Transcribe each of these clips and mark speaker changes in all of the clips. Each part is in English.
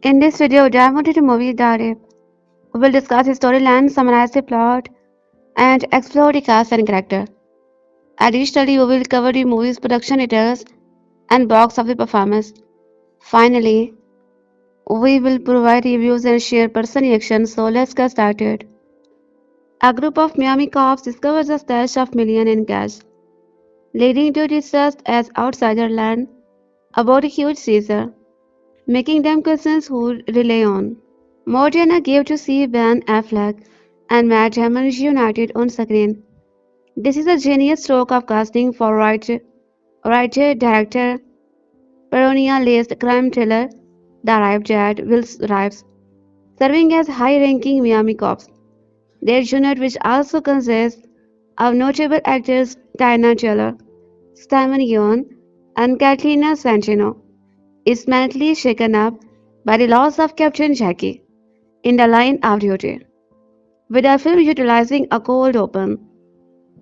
Speaker 1: In this video, dive into the movie Diary. We will discuss the storyline, summarize the plot, and explore the cast and character. Additionally, we will cover the movie's production details and box office performance. Finally, we will provide reviews and share personal reactions. So let's get started. A group of Miami cops discovers a stash of millions in cash, leading to distrust as outsiders learn about a huge seizure, making them questions who rely on. More than a gift to see Ben Affleck and Matt Damon reunited on screen. This is a genius stroke of casting for writer director Peronia-laced crime thriller The Ripe Jet Will Rives, serving as high-ranking Miami cops. Their unit, which also consists of notable actors Teyana Taylor, Steven Yeun, and Katrina Santino, is mentally shaken up by the loss of Captain Jackie in the line of duty. With a film utilizing a cold open,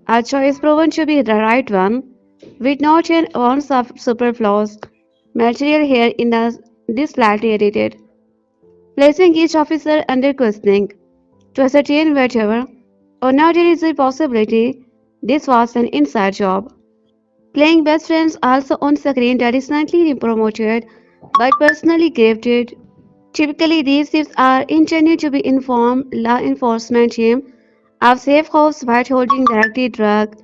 Speaker 1: a choice proven to be the right one, with not an ounce of superfluous material here in this slightly edited, placing each officer under questioning to ascertain whether or not there is a possibility this was an inside job. Playing best friends also on screen that is slightly promoted but personally gifted. Typically, these tips are intended to be informed law enforcement team of safe house white holding directly drug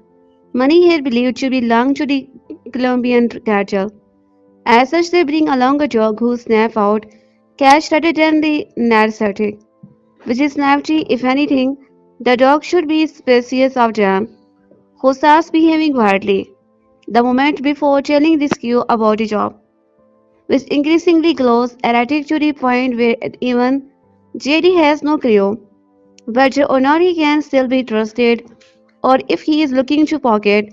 Speaker 1: money here believed to belong to the Colombian cartel. As such, they bring along a dog who snap out cash rather than the narcotic, which is nifty. If anything, the dog should be species of them, who starts behaving wildly the moment before telling this crew about the job, which increasingly grows erratic to the point where even JD has no clue whether or not he can still be trusted, or if he is looking to pocket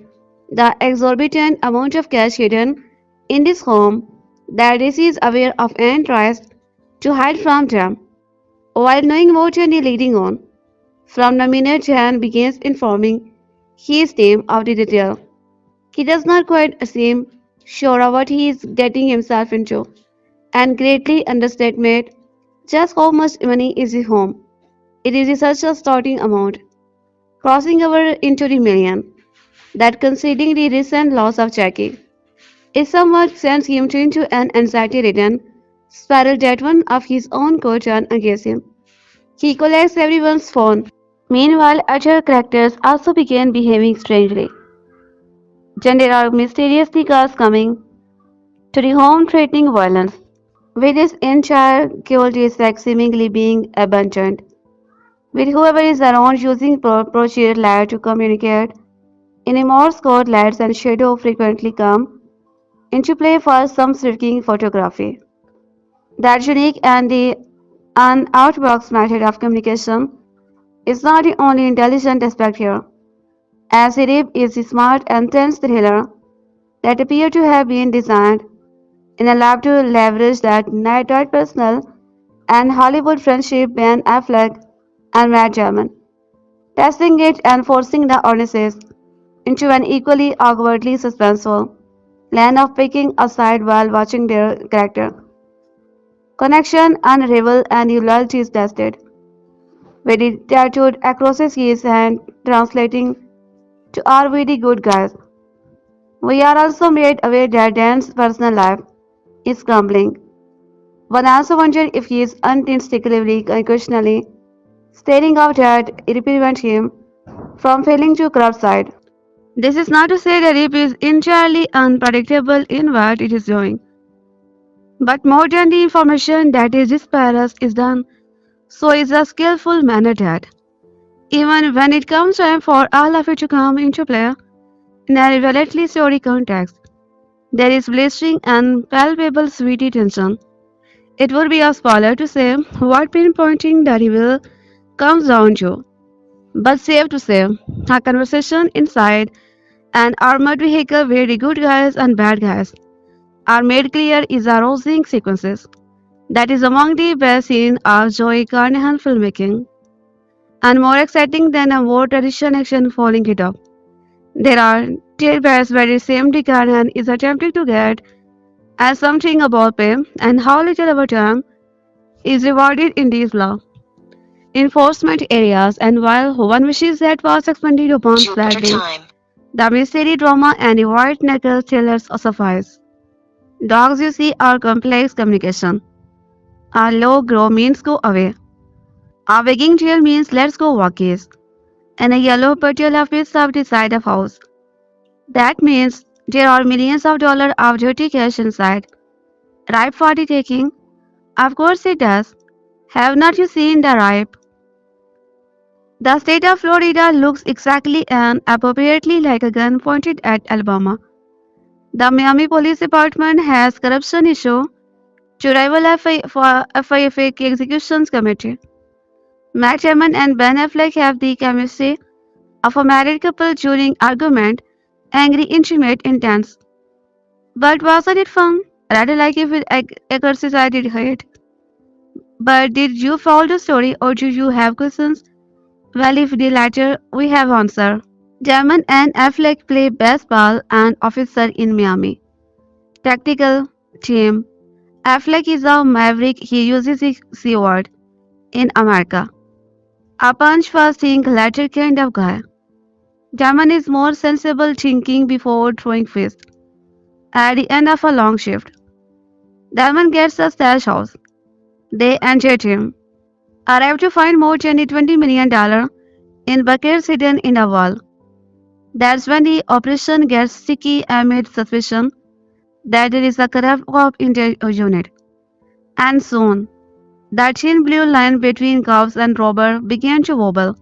Speaker 1: the exorbitant amount of cash hidden in this home that he is aware of and tries to hide from them, while knowing what he is leading on. From the minute Jan begins informing his team of the detail, he does not quite seem sure of what he is getting himself into, and greatly underestimate just how much money is his home. It is such a starting amount, crossing over into the million, that considering the recent loss of Jackie, it somewhat sends him into an anxiety-ridden spiral that one of his own could turn against him. He collects everyone's phone. Meanwhile, other characters also begin behaving strangely. Then there are mysteriously cars coming to the home threatening violence, with this entire cul-de-sac seemingly being abandoned, with whoever is around using procedural to communicate in a Morse code. Lights and shadow frequently come into play for some striking photography. That unique and the unorthodox method of communication is not the only intelligent aspect here, as it is a smart and tense thriller that appear to have been designed in a lab to leverage that night personal and Hollywood friendship Ben Affleck and Matt Damon, testing it and forcing the audiences into an equally awkwardly suspenseful land of picking a side while watching their character connection unravel and your loyalty is tested, with it tattooed across his hand translating to "Are we the good guys?" We are also made aware that Dan's personal life is crumbling. One also wonders if he is uninstinctively, occasionally staring out that it prevents him from failing to corrupt side. This is not to say that Rip is entirely unpredictable in what it is doing, but more than the information that is disparate is done, so is a skillful manner that, even when it comes time for all of it to come into play in a relatively story context, there is blistering and palpable sweetie tension. It would be a spoiler to say what pinpointing the reveal comes down to, but safe to say, a conversation inside an armored vehicle where the good guys and bad guys are made clear is a rousing sequences that is among the best scenes of Joe Carnahan filmmaking, and more exciting than a more traditional action following it up. There are tidbits where it seems the Carnahan is attempting to get at something about pay and how little over time is rewarded in these law enforcement areas, and while one wishes that was expanded upon slightly, the mystery drama and the white knuckle thrillers suffice. Dogs you see are complex communication. A low grow means go away. A wagging tail means let's go walkies. And a yellow patiola fits up the side of house. That means there are millions of dollars of dirty cash inside. Ripe for the taking? Of course it does. Have not you seen the ripe? The state of Florida looks exactly and appropriately like a gun pointed at Alabama. The Miami Police Department has corruption issue to rival FIFA executions committee. Matt Damon and Ben Affleck have the chemistry of a married couple during argument, angry, intimate, intense. But wasn't it fun? Rather like if it exercised hate. But did you follow the story or do you have questions? Well, if the latter, we have answer. Damon and Affleck play baseball and officer in Miami. Tactical team. Affleck is a maverick. He uses the C word in America. A punch first think latter kind of guy. Damon is more sensible thinking before throwing fist. At the end of a long shift, Damon gets a stash house. They entered him. Arrive to find more than $20 million in buckets hidden in a wall. That's when the operation gets sticky amid suspicion that there is a corrupt cop in the unit. And soon, that thin blue line between cops and robber began to wobble.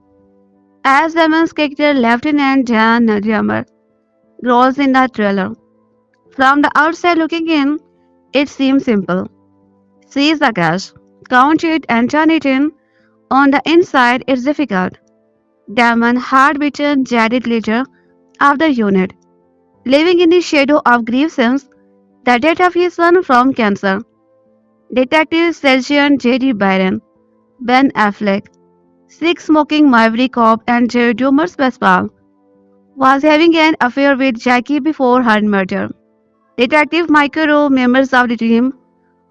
Speaker 1: As Damon's character Lieutenant Dan Drummer grows in the trailer. From the outside looking in, it seems simple. Seize the cash, count it and turn it in. On the inside, it's difficult. Damon, hard-bitten, jaded leader of the unit, living in the shadow of grief since the death of his son from cancer. Detective Sergeant J.D. Byron, Ben Affleck, six-smoking maverick cop and Joe Dumer's baseball, was having an affair with Jackie before her murder. Detective Michael Rowe, members of the team,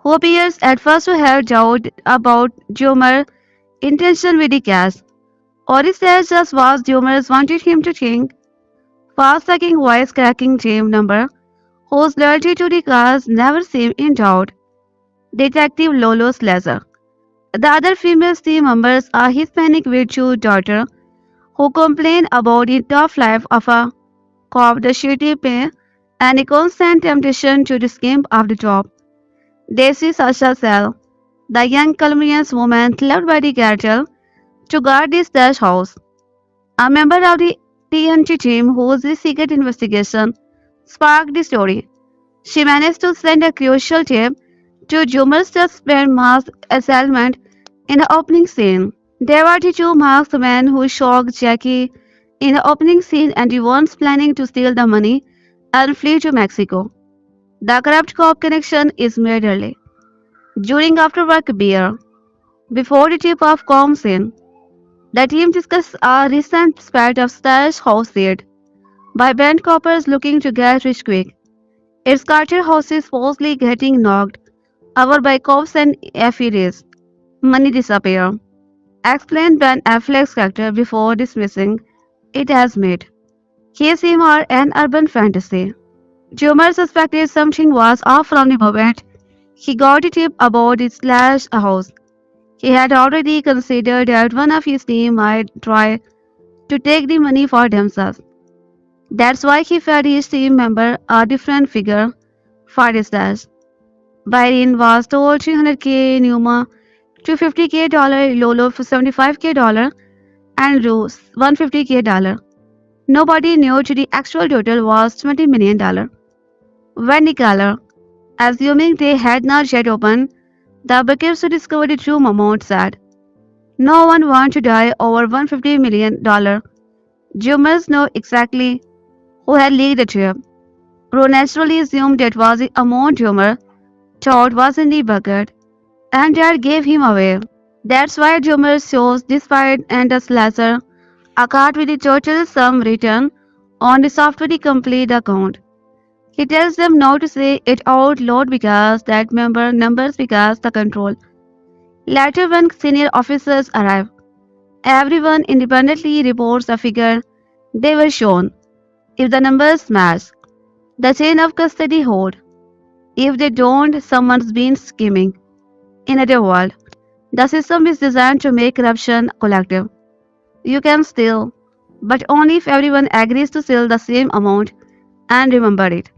Speaker 1: who appears at first to have doubt about Dumer's intention with the cast, or it says just was Dumer's wanted him to think, fast-sucking voice-cracking team member whose loyalty to the cause never seemed in doubt. Detective Lolo Slazer. The other female team members are Hispanic virtue daughter who complain about the tough life of a cop, the shitty pay, and the constant temptation to the skimp of the job. They see Sasha Calle, the young Colombian woman left by the cartel to guard the stash house. A member of the TNT team whose secret investigation sparked the story. She managed to send a crucial tip to Jumer's suspect masked assailant in the opening scene. There were the two masked men who shocked Jackie in the opening scene and the ones planning to steal the money and flee to Mexico. The corrupt cop connection is made early. During after work beer, before the tip of comes in, the team discusses a recent spat of stash house raid by band coppers looking to get rich quick. Its Carter house is supposedly getting knocked over by cops and FEDs. Money disappear. Explained Ben Affleck's character before dismissing it as made. He seemed an urban fantasy. Jumer suspected something was off from the moment he got a tip about the slash house. He had already considered that one of his team might try to take the money for themselves. That's why he fed his team member a different figure for his stash. Byron was told 300k Numa, $250k Lolo for $75k and Rue $150k. Nobody knew the actual total was $20 million. When the caller, assuming they had not yet opened, the buckets to discover the true amount said, "No one wants to die over $150 million. Jumers know exactly who had leaked the tip. Rue naturally assumed that was the amount Jumer thought was in the bucket, and that gave him away. That's why Jumer shows despite and a slasher a card with the total sum written on the software to complete the account. He tells them not to say it out loud because that member numbers because the control. Later, when senior officers arrive, everyone independently reports a figure they were shown. If the numbers match, the chain of custody hold. If they don't, someone's been scheming. In other words, the system is designed to make corruption collective. You can steal, but only if everyone agrees to steal the same amount and remember it.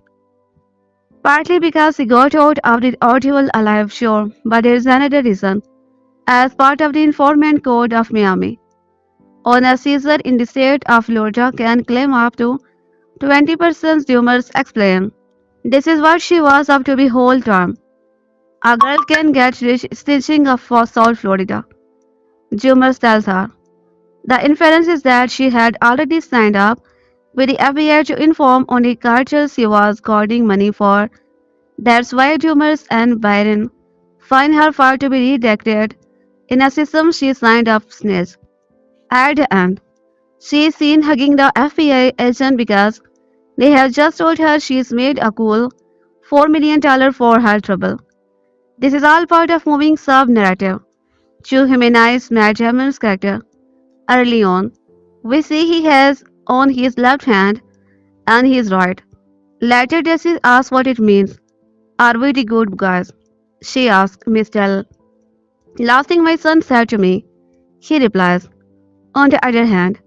Speaker 1: Partly because he got out of the ordeal alive, sure, but there is another reason. As part of the Informant Code of Miami, on a seizure in the state of Florida can claim up to 20% tumors explain. This is what she was up to the whole time. A girl can get rich stitching up for South Florida. Jumers tells her. The inference is that she had already signed up with the FBI to inform on the cartels she was guarding money for. That's why Jumers and Byron find her file to be redacted in a system she signed up snitch. At the end, she is seen hugging the FBI agent because they have just told her she's made a cool $4 million for her trouble. This is all part of moving sub-narrative to humanize Matt Damon's character. Early on, we see he has on his left hand and he is right. Later, Daisy asks what it means. Are we the good guys? She asks Mr. Last thing my son said to me. He replies, on the other hand,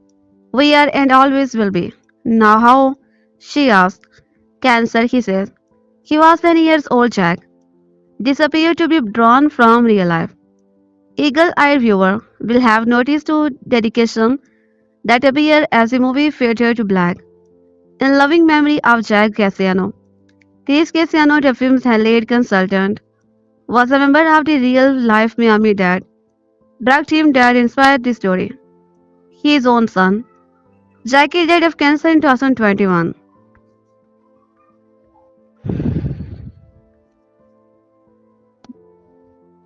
Speaker 1: we are and always will be. Now how? She asks. Cancer, he says. He was 10 years old Jack. Disappeared to be drawn from real life. Eagle-eyed viewer will have noticed to dedication that appear as the movie faded to black. In loving memory of Jack Cassiano. Chris Cassiano, the film's lead consultant, was a member of the real-life Miami Dad drug team that inspired the story. His own son, Jackie, died of cancer in 2021.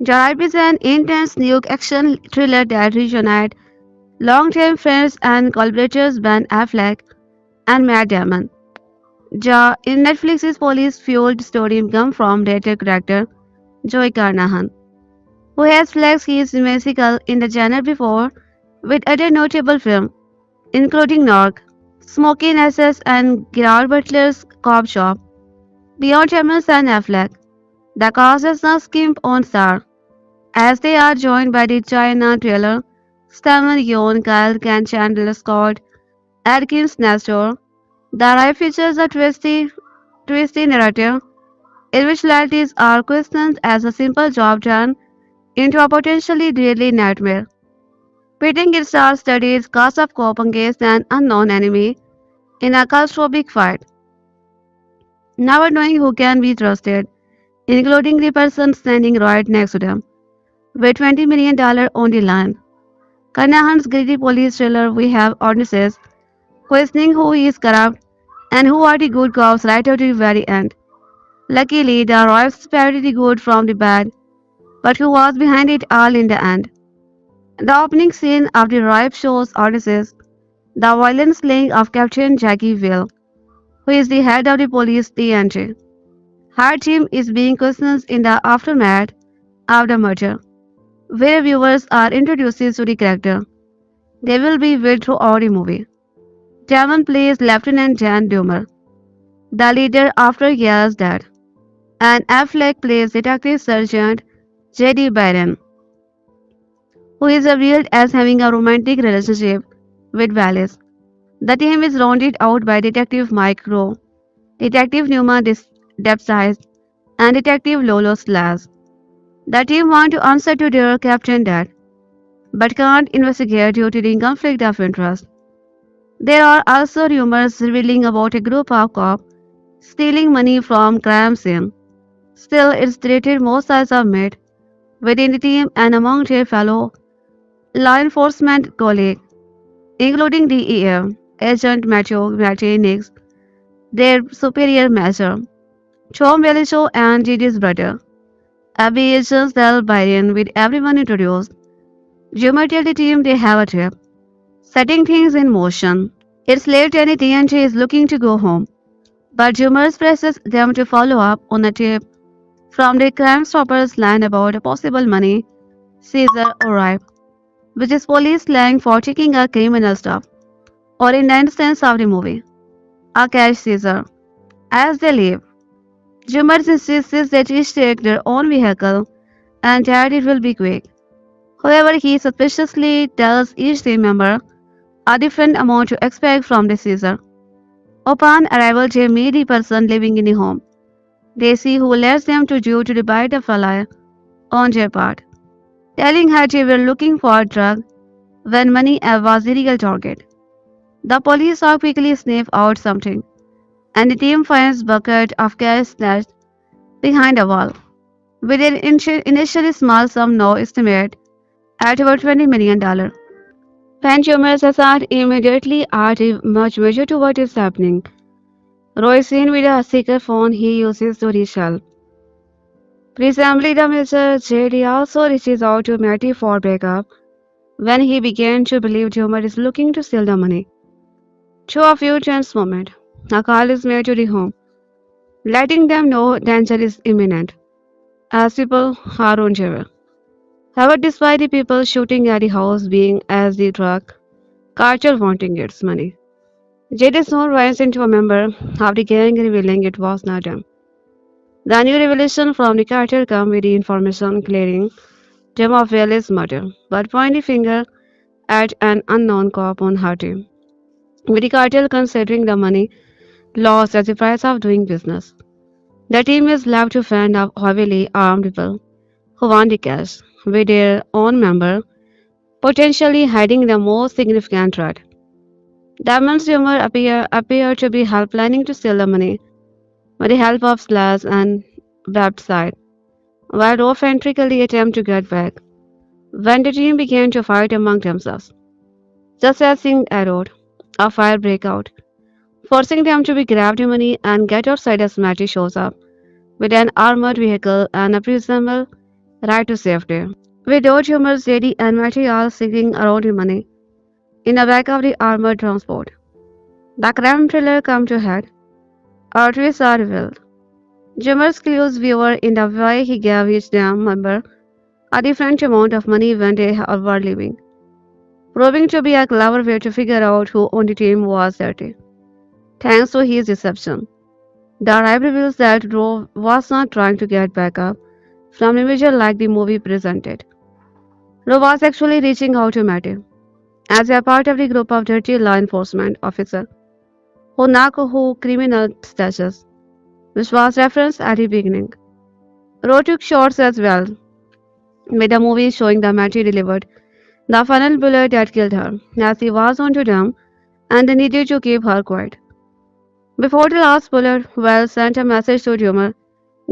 Speaker 1: Drive is an intense new action thriller that reunites longtime friends and collaborators Ben Affleck and Matt Damon. In Netflix's police-fueled story comes from director character Joe Carnahan, who has flexed his musical in the genre before with other notable films, including Nork, Smokey and SS and Gerard Butler's Cop Shop. Beyond Damon's and Affleck, the cast does not skimp on star, as they are joined by the Teyana Taylor, Steven Yeun, Kyle Chandler, Scott Adkins, Nestor. The ride features a twisty narrative in which loyalties are questioned as a simple job done into a potentially deadly nightmare. Pitting its star studies cast of cop against an unknown enemy in a claustrophobic fight, never knowing who can be trusted, including the person standing right next to them, with $20 million on the line. Carnahan's gritty police thriller we have audiences questioning who is corrupt and who are the good cops right at the very end. Luckily, the Royals separated the good from the bad, but who was behind it all in the end? The opening scene of the Ripe shows audiences the violent slaying of Captain Jackie Will, who is the head of the police TNT. Her team is being questioned in the aftermath of the murder, where viewers are introduced to the character. They will be with throughout the movie. Damon plays Lieutenant Dan Dumer, the leader after Ya's death, and Affleck plays Detective Sergeant J.D. Byron, who is revealed as having a romantic relationship with Wallace. The team is rounded out by Detective Mike Rowe, Detective Numa Depsize, and Detective Lolo Slash. The team want to answer to their captain death, but can't investigate due to the conflict of interest. There are also rumors revealing about a group of cops stealing money from crime scene. Still, it's treated most as a myth within the team and among their fellow law enforcement colleagues, including DEA agent Matthew Nix, their superior measure, Tom Belicho and Gigi's brother. Abby agents tell Byron with everyone introduced. Jummer tell the team they have a trip, setting things in motion. It's late and the TNT is looking to go home, but Jummer presses them to follow up on a tip from the Crime Stoppers line about a possible money seizure, or ripe, which is police slang for taking a criminal stuff, or in the instance of the movie, a cash seizure. As they leave, Jumar insists that each take their own vehicle and that it will be quick. However, he suspiciously tells each team member a different amount to expect from the seizure. Upon arrival, they meet the person living in the home. They see who lets them to do to divide the fly on their part, telling her they were looking for a drug when money was the real target. The police all quickly sniff out something, and the team finds bucket of cash stashed behind a wall, with an initially small sum now estimated at about $20 million. Consumers are immediately add much measure to what is happening. Roy is seen with a secret phone he uses to reach help. Presumably, the Mr. JD also reaches out to Matty for backup when he began to believe Homer is looking to steal the money. Through a few tense moments, a call is made to the home, letting them know danger is imminent, as people are on their way. However, despite the people shooting at the house being as the drug cartel wanting its money, JD soon runs into a member of the gang revealing it was not them. The new revelation from the cartel come with the information clearing Jim of Valley's murder, but point the finger at an unknown cop on her team, with the cartel considering the money lost as the price of doing business. The team is left to fend off heavily armed people who want the cash, with their own member potentially hiding the most significant threat. Damon's humor appear to be help planning to steal the money with the help of Slash and website, while Rolf frantically attempt to get back. When the team began to fight among themselves, just as things arrowed, a fire break out, forcing them to be grab the money and get outside as Matty shows up with an armored vehicle and a presumed right to safety. With Dodge Hummer's JD and Matty all singing around the money in the back of the armored transport. The crime thriller comes to head. Our twists are revealed. Jimmer's clues viewer in the way he gave each damn member a different amount of money when they were leaving, proving to be a clever way to figure out who on the team was dirty. Thanks to his deception, the arrive reveals that Roe was not trying to get back up from individual like the movie presented. Roe was actually reaching out to Matty as a part of the group of dirty law enforcement officers who knock who criminal stashes, which was referenced at the beginning. Roe took shots as well, with the movie showing the Matty delivered the final bullet that killed her, as he was onto them and they needed to keep her quiet. Before the last bullet, Wells sent a message to Humor,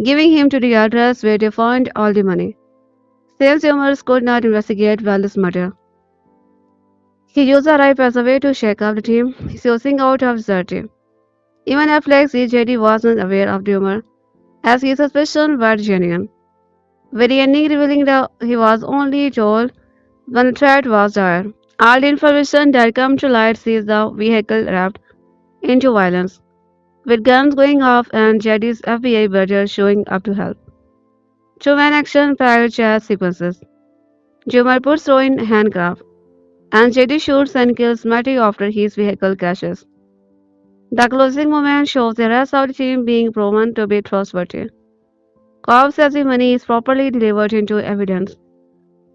Speaker 1: giving him to the address where they found all the money. Since Humor could not investigate Wells' murder, he used the ripe as a way to shake up the team, sourcing out of his dirty. Even Affleck's EJD wasn't aware of Humor, as his suspicions were genuine, with the ending revealing that he was only told when the threat was dire. All the information that come to light sees the vehicle wrapped into violence, with guns going off and Jetty's FBI brother showing up to help. Two-man action-packed chase sequences. Jumar puts Roy in handcuffs, and Jetty shoots and kills Matty after his vehicle crashes. The closing moment shows the rest of the team being proven to be trustworthy. Cobb says the money is properly delivered into evidence,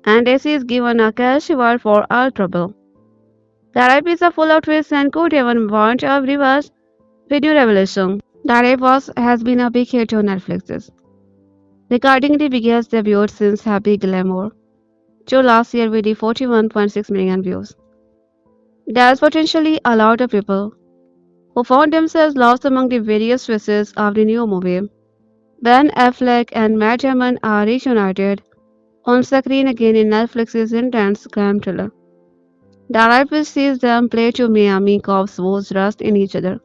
Speaker 1: and AC is given a cash reward for all trouble. The rape is a full of twists and could even warrant a reverse video revelation. The rape has been a big hit on Netflix, recording the biggest debut since Happy Glamour, to last year with the 41.6 million views. There's potentially a lot of people who found themselves lost among the various twists of the new movie. Ben Affleck and Matt Damon are reunited on screen again in Netflix's intense crime thriller. The rapist sees them play two Miami cops who trust in each other,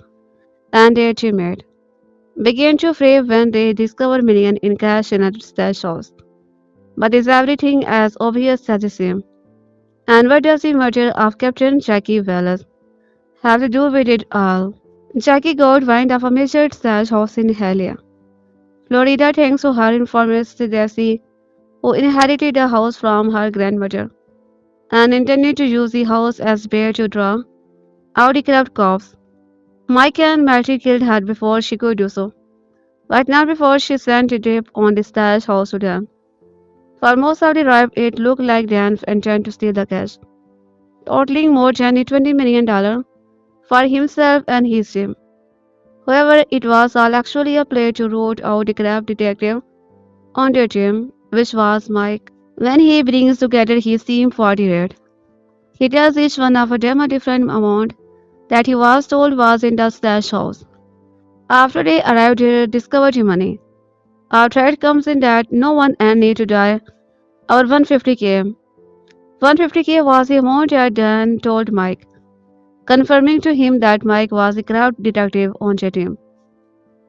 Speaker 1: and their teammate begin to fray when they discover millions in cash in a stash house. But is everything as obvious as it seems? And what does the murder of Captain Jackie Wallace have to do with it all? Jackie got wind of a major stash house in Hialeah, Florida thanks to her informant Stacy who inherited the house from her grandmother and intended to use the house as bait to draw out the corrupt cops. Mike and Matty killed her before she could do so, but not before she sent a tip on the stash house to Dan. For most of the ride, it looked like Dan intended to steal the cash, totaling more than $20 million for himself and his team. However, it was all actually a play to root out the corrupt detective on their team, which was Mike. When he brings together his team for the raid, he tells each one of them a different amount that he was told was in the stash house. After they arrived here, discovered the money. Our threat comes in that no one and need to die. Our 150k. 150k was the amount that Dan told Mike, confirming to him that Mike was a crowd detective on their team.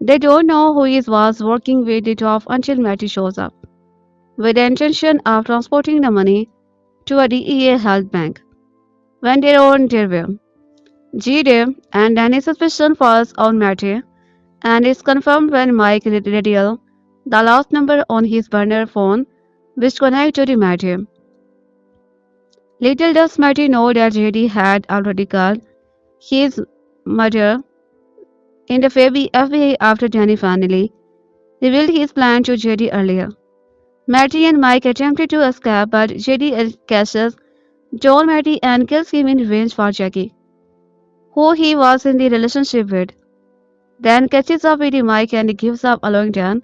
Speaker 1: They don't know who he was working with it off until Matty shows up, with the intention of transporting the money to a DEA held bank. When they're on their way, G-Day and Danny's suspicion falls on Matty, and it's confirmed when Mike radial the last number on his burner phone, which connects to the Matty. Little does Matty know that JD had already called his murder in the FBI after Danny finally revealed his plan to JD earlier. Matty and Mike attempted to escape, but JD catches John Matty and kills him in revenge for Jackie, who he was in the relationship with. Dan catches up with Mike and gives up, allowing Dan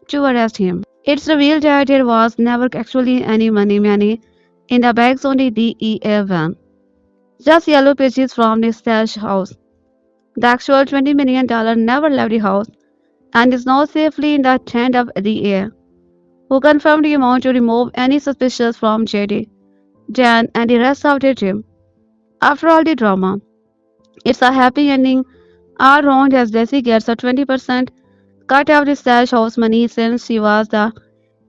Speaker 1: to arrest him. It's revealed that there was never actually any money in the bags on the DEA van, just yellow pages from the stash house. The actual $20 million never left the house and is now safely in the hand of the DEA, who confirmed the amount to remove any suspicions from JD, Dan, and the rest of their team. After all the drama, it's a happy ending all round as Jessie gets a 20% cut of the stash house money since she was the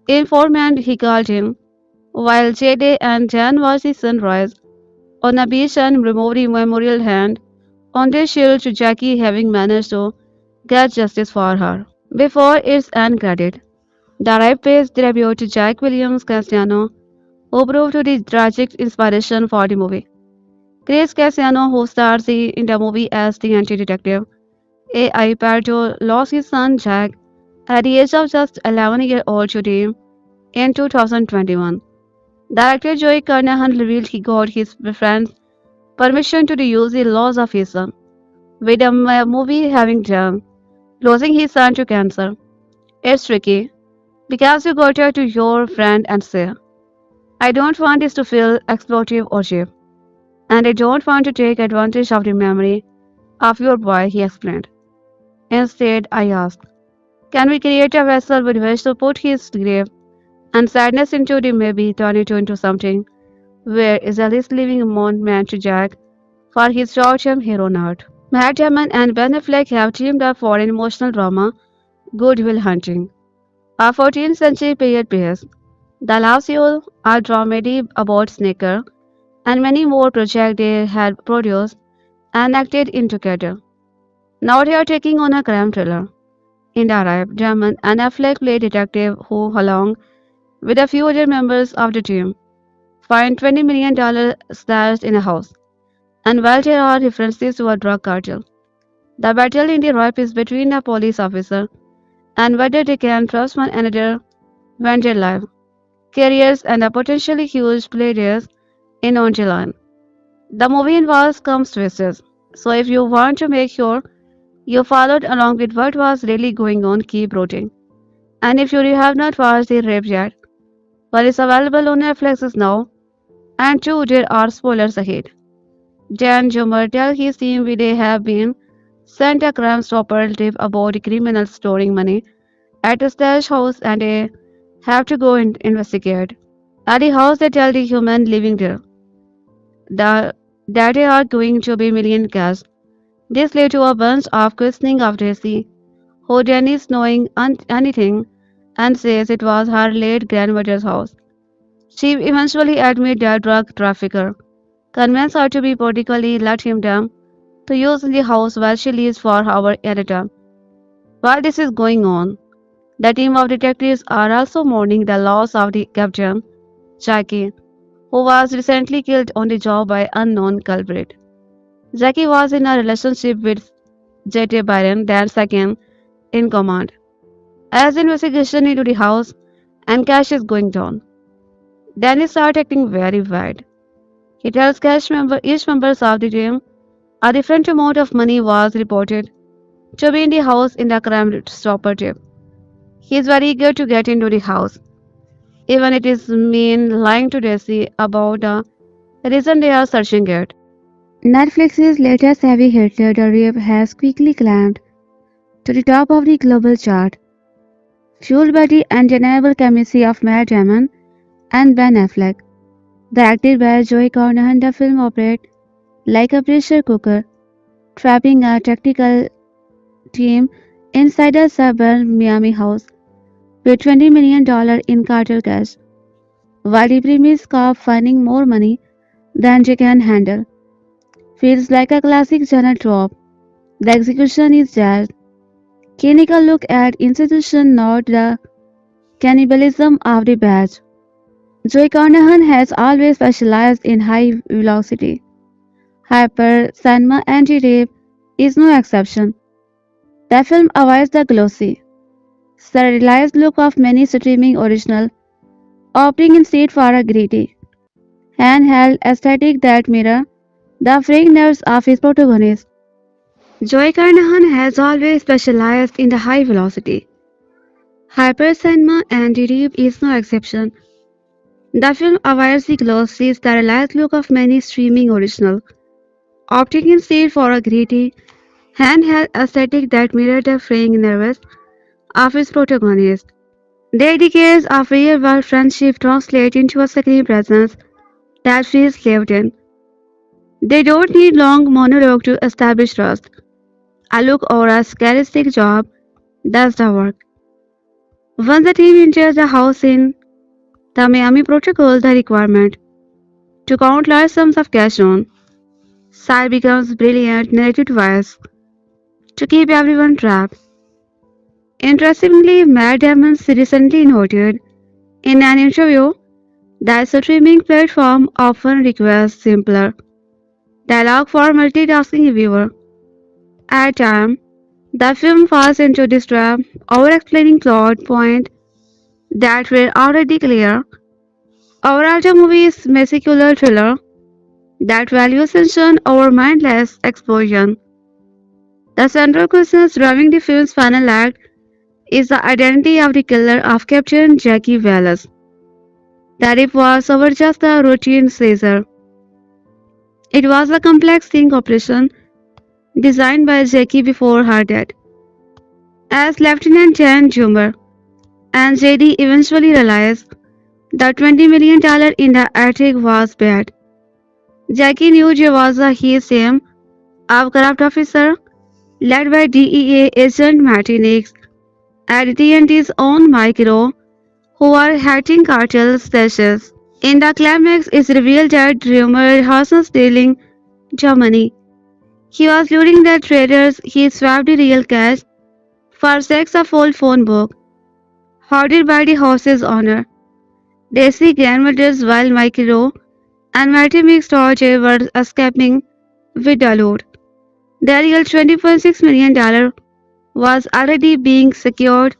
Speaker 1: informant he called in, while Jade and Jan watch the sunrise on a beach and remove the memorial hand on their shield to Jackie having managed to get justice for her. Before its end credit, the right pays tribute to Jack Williams Cassiano, who proved to be tragic inspiration for the movie. Chris Cassiano, who stars in the movie as the anti-detective, A.I. Pardo lost his son Jack at the age of just 11-year-old today in 2021. Director Joe Carnahan revealed he got his friend's permission to use the loss of his son, with the movie having done, losing his son to cancer. It's tricky, because you go to your friend and say, I don't want this to feel exploitive or cheap, and I don't want to take advantage of the memory of your boy, he explained. Instead, I asked, can we create a vessel with which to put his grief and sadness into the maybe turn it into something where is at least living a monument to Jack for his short-term hero art. Matt Damon and Ben Affleck have teamed up for an emotional drama, Good Will Hunting, a 14th century period piece. The Last Duel, a dramedy about Snaker, and many more projects they had produced and acted in together. Now they are taking on a crime thriller. In the Arab, Damon and Affleck play detective who, along with a few other members of the team, find $20 million stashed in a house. And while there are references to a drug cartel, the battle in the ripe is between a police officer and whether they can trust one another when their life, careers, and a potentially huge players in on the line. The movie involves some twists, so if you want to make sure you followed along with what was really going on, keep rooting. And if you have not watched the rape yet, well, it's available on Netflix now, and two, there are spoilers ahead. Jan Jummer tells his team they have been sent a Crime Stopper tip about the criminals storing money at a stash house and they have to go and investigate. At the house, they tell the human living there the, that they are going to be million cash. This led to a bunch of questioning of Daisy, who denies knowing anything and says it was her late grandmother's house. She eventually admits that drug trafficker convinced her to be politically let him down to use the house while she leaves for our editor. While this is going on, The team of detectives are also mourning the loss of the captain, Jackie, who was recently killed on the job by unknown culprit. Jackie was in a relationship with J.T. Byron, then second in command. As the investigation into the house and Cash is going down, Danny starts acting very bad. He tells each member of the team a different amount of money was reported to be in the house in the crime stopper tip. He is very eager to get into the house, even it is mean lying to Daisy about the reason they are searching it. Netflix's latest heavy hitter, The Rape, has quickly climbed to the top of the global chart, fueled by the undeniable chemistry of Matt Damon and Ben Affleck. Directed by Joe Carnahan, the film operates like a pressure cooker, trapping a tactical team inside a suburban Miami house with $20 million in cartel cash, while the premise of finding more money than they can handle feels like a classic genre trope. The execution is just clinical look at institution, not the cannibalism of the badge. Joe Carnahan has always specialized in high velocity, hyper cinema, anti-rape is no exception. The film avoids the glossy, serialized look of many streaming originals, opting instead for a gritty, handheld aesthetic that mirror the fraying nerves of his protagonist. Joy Carnahan has always specialized in the high velocity. Hyper cinema and Deep is no exception. The film avoids the glossy, sterilized look of many streaming originals, opting instead for a gritty, handheld aesthetic that mirrors the fraying nerves of its protagonist. Their decades of real-world friendship translate into a screen presence that feels lived in. They don't need long monologue to establish trust. A look or a charismatic job does the work. Once the team enters the house in the Miami Protocol, the requirement to count large sums of cash on side becomes brilliant narrative device to keep everyone trapped. Interestingly, Matt Damon recently noted in an interview that streaming platform often requires simpler dialogue for multitasking viewer. At times, the film falls into this trap, over-explaining plot points that were already clear. Overall, the movie is a meticulous thriller that values tension over mindless explosion. The central question driving the film's final act is the identity of the killer of Captain Jackie Wallace. The rape was over just a routine seizure. It was a complex sting operation designed by Jackie before her death. As Lieutenant Jan Jumper and JD eventually realized the $20 million in the attic was bad. Jackie knew Joe was a his team of corrupt officer led by DEA agent Martinez and TNT's own Mike Rowe, who are hatching cartel stashes. In the climax, it's revealed that Rumor was stealing the money. He was luring the traders. He swapped the real cash for sacks of old phone book, hoarded by the house's owner. Daisy grandmothers while Mike Rowe and Matty Mix Torture were escaping with the loot. The real $20.6 million was already being secured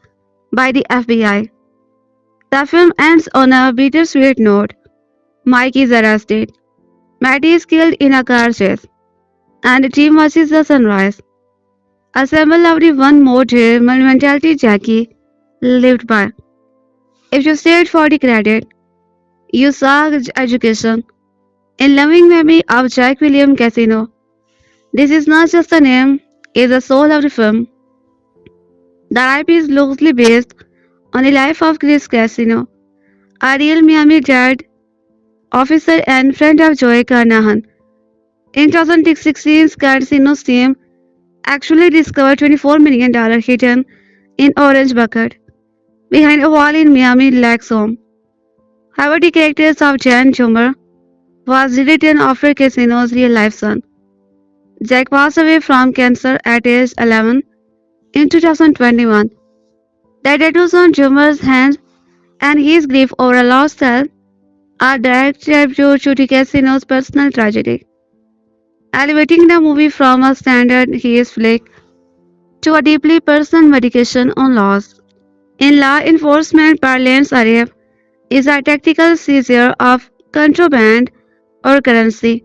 Speaker 1: by the FBI. The film ends on a bittersweet note. Mike is arrested. Matty is killed in a car chase, and the team watches the sunrise. A symbol of the one more day mentality Jackie lived by. If you stayed for the credit, you saw education. In loving memory of Jack William Casino. This is not just a name, it's the soul of the film. The IP is loosely based on the life of Chris Casino, a real Miami Dade officer and friend of Joe Carnahan. In 2016, Casino's team actually discovered $24 million hidden in orange bucket behind a wall in Miami Lakes home. However, the characters of Jan Jumper was rewritten after Casino's real-life son. Jack passed away from cancer at age 11 in 2021. The tattoos on Jumar's hands and his grief over a lost self are direct tribute to the casino's personal tragedy, elevating the movie from a standard haze flick to a deeply personal meditation on loss. In law enforcement parlance, arrest is a tactical seizure of contraband or currency.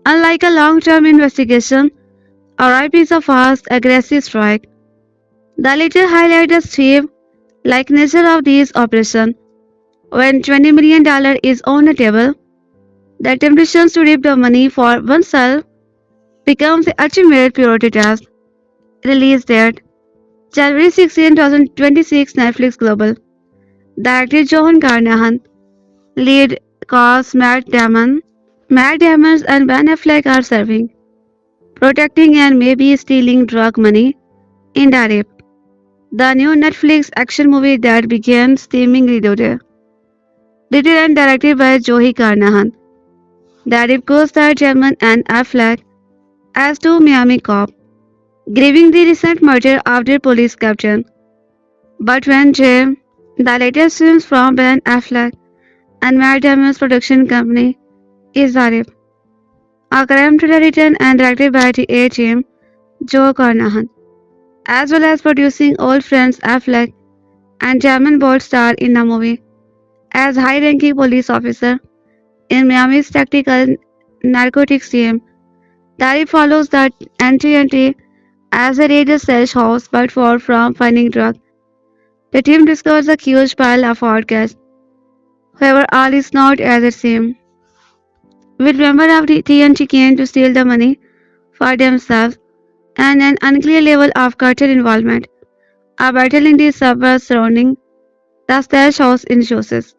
Speaker 1: Unlike a long-term investigation or RIP is a fast, aggressive strike. The latter highlight the steep like nature of these operations. When $20 million is on the table, the temptation to reap the money for oneself becomes the ultimate priority task. Release date January 16, 2026, Netflix Global. Director Joe Carnahan. Lead cast Matt Damon. Matt Damon and Ben Affleck are serving, protecting and maybe stealing drug money in the rape. The new Netflix action movie that began steamingly today. Written and directed by Joe Carnahan. The rape co-star Damon and Affleck as two Miami cops, grieving the recent murder of their police captain. But when Jay, the latest films from Ben Affleck and Matt Damon's production company, is the rape. A crime thriller written and directed by the A-Team, Joe Carnahan, as well as producing old friends Affleck and Damon both star in the movie as high-ranking police officer in Miami's tactical narcotics team. Dari follows the NTNT as they raid a stash house but far from finding drugs. The team discovers a huge pile of hard cash. However, all is not as it seems. With member of the TNT came to steal the money for themselves and an unclear level of cartel involvement. A battle in the suburbs surrounding the stash house ensues.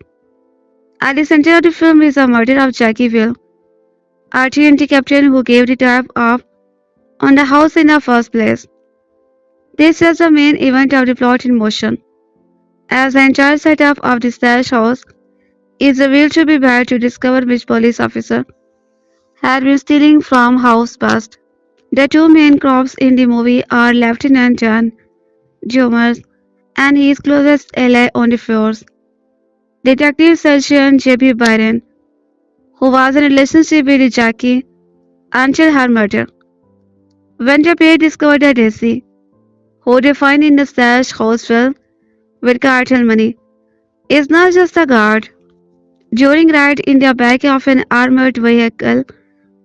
Speaker 1: At the center of the film is the murder of Jackie Will, a TNT captain who gave the tip off on the house in the first place. This sets the main event of the plot in motion, as the entire setup of the stash house is revealed to be bad to discover which police officer had been stealing from house past. The two main cops in the movie are Lieutenant John Jomers and his closest ally on the force, Detective Sergeant J.B. Byron, who was in a relationship with Jackie until her murder. When the pair discovered that Daisy, who they find in the stash house filled with cartel money, is not just a guard. During ride in the back of an armored vehicle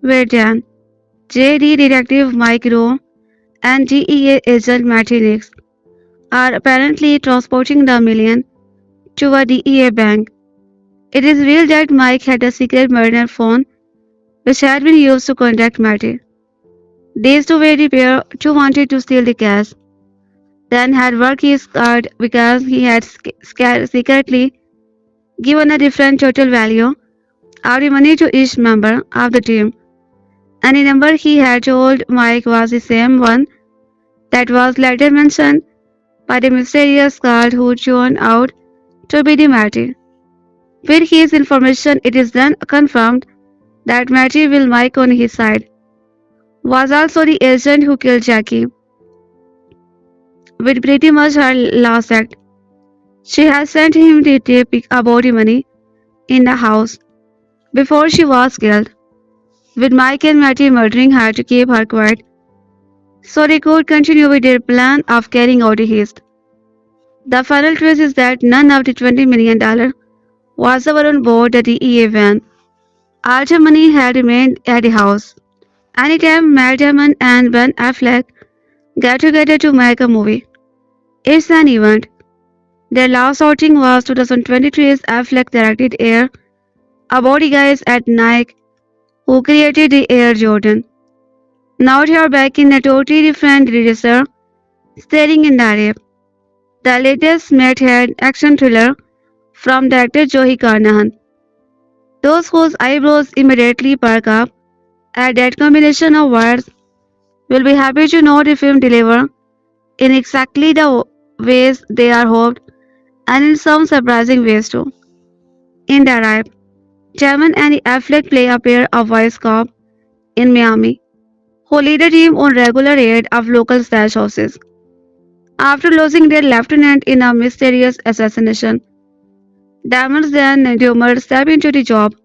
Speaker 1: where Dan, JD Detective Mike Rowe, and DEA Agent Matty Nix are apparently transporting the million to a DEA bank. It is revealed that Mike had a secret murder phone which had been used to contact Matty. These two were the pair who wanted to steal the cash. Dan had worked his card because he had secretly given a different total value of the money to each member of the team, and the number he had told Mike was the same one that was later mentioned by the mysterious guard who turned out to be the Matty. With his information, it is then confirmed that Matty, with Mike on his side, was also the agent who killed Jackie. With pretty much her last act, she had sent him the tip about the money in the house before she was killed, with Mike and Matty murdering her to keep her quiet so they could continue with their plan of carrying out the heist. The final twist is that none of the $20 million was ever on board the DEA van. All the money had remained at the house. Anytime Matt Damon and Ben Affleck get together to make a movie, it's an event. Their last outing was 2023's Affleck directed Air, about the guys at Nike who created the Air Jordan. Now they are back in a totally different register, staring in the rape. The latest meathead action thriller from director Joe Carnahan. Those whose eyebrows immediately perk up at that combination of words will be happy to know the film deliver in exactly the ways they are hoped, and in some surprising ways too. In the rape, Damon and Affleck play a pair of vice cops in Miami who lead a team on regular raid of local stash houses. After losing their lieutenant in a mysterious assassination, Damon's then Dummer step into the job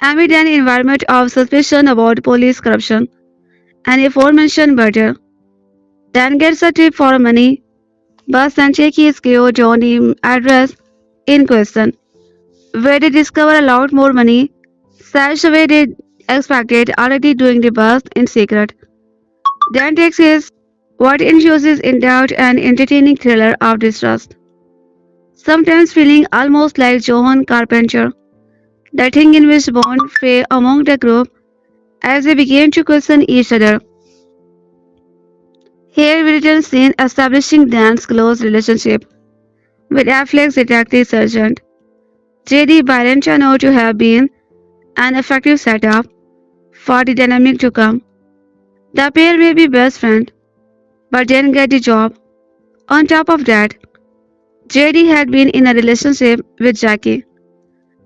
Speaker 1: amid an environment of suspicion about police corruption and aforementioned murder. Dan gets a tip for money, but and check his crew Johnny address in question, where they discover a lot more money, stashed away they expected, already doing the bust in secret. Dan takes his what infuses in doubt an entertaining thriller of distrust, sometimes feeling almost like Johan Carpenter, the thing in which bond fell among the group as they began to question each other. Here we return scene establishing Dan's close relationship with Affleck's detective sergeant. J.D. Byron turned out to have been an effective setup for the dynamic to come. The pair may be best friends, but didn't get the job. On top of that, J.D. had been in a relationship with Jackie,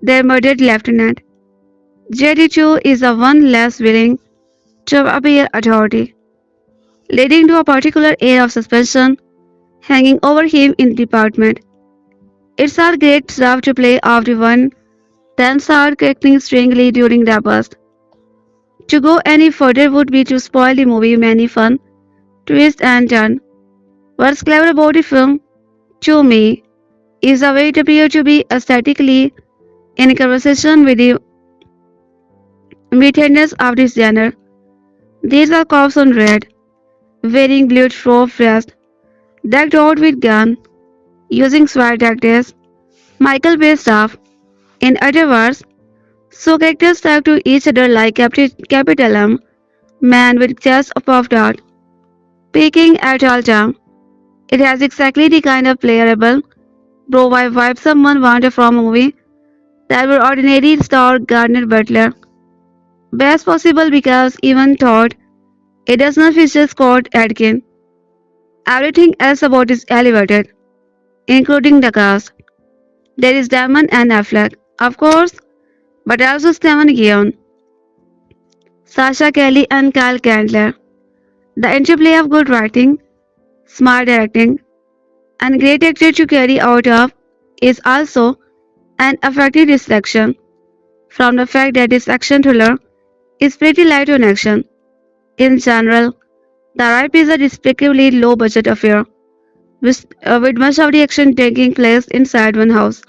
Speaker 1: their murdered lieutenant. J.D. too is the one less willing to appear authority, leading to a particular air of suspension hanging over him in the department. It's all great stuff to play off the one, then start acting strangely during the bust. To go any further would be to spoil the movie many fun, twist and turn. What's clever about the film, to me, is the way it appears to be aesthetically in conversation with the weirdness of this genre. These are cops on red, wearing bulletproof vests, decked out with guns, using SWAT tactics, Michael Bay stuff. In other words, so characters talk to each other like capital M, man with chest puffed out, peeking at all time. It has exactly the kind of playable, bro vibe someone wanted from a movie that would ordinarily star Gardner Butler. Best possible because even thought it does not feature Scott Adkin. Everything else about is elevated, including the cast. There is Damon and Affleck, of course, but also Steven Yeun, Sasha Calle and Kyle Chandler. The interplay of good writing, smart directing, and great actor to carry out of is also an effective distraction from the fact that this action thriller is pretty light on action. In general, The Ripe is a despicably low budget affair, with much of the action taking place inside one house.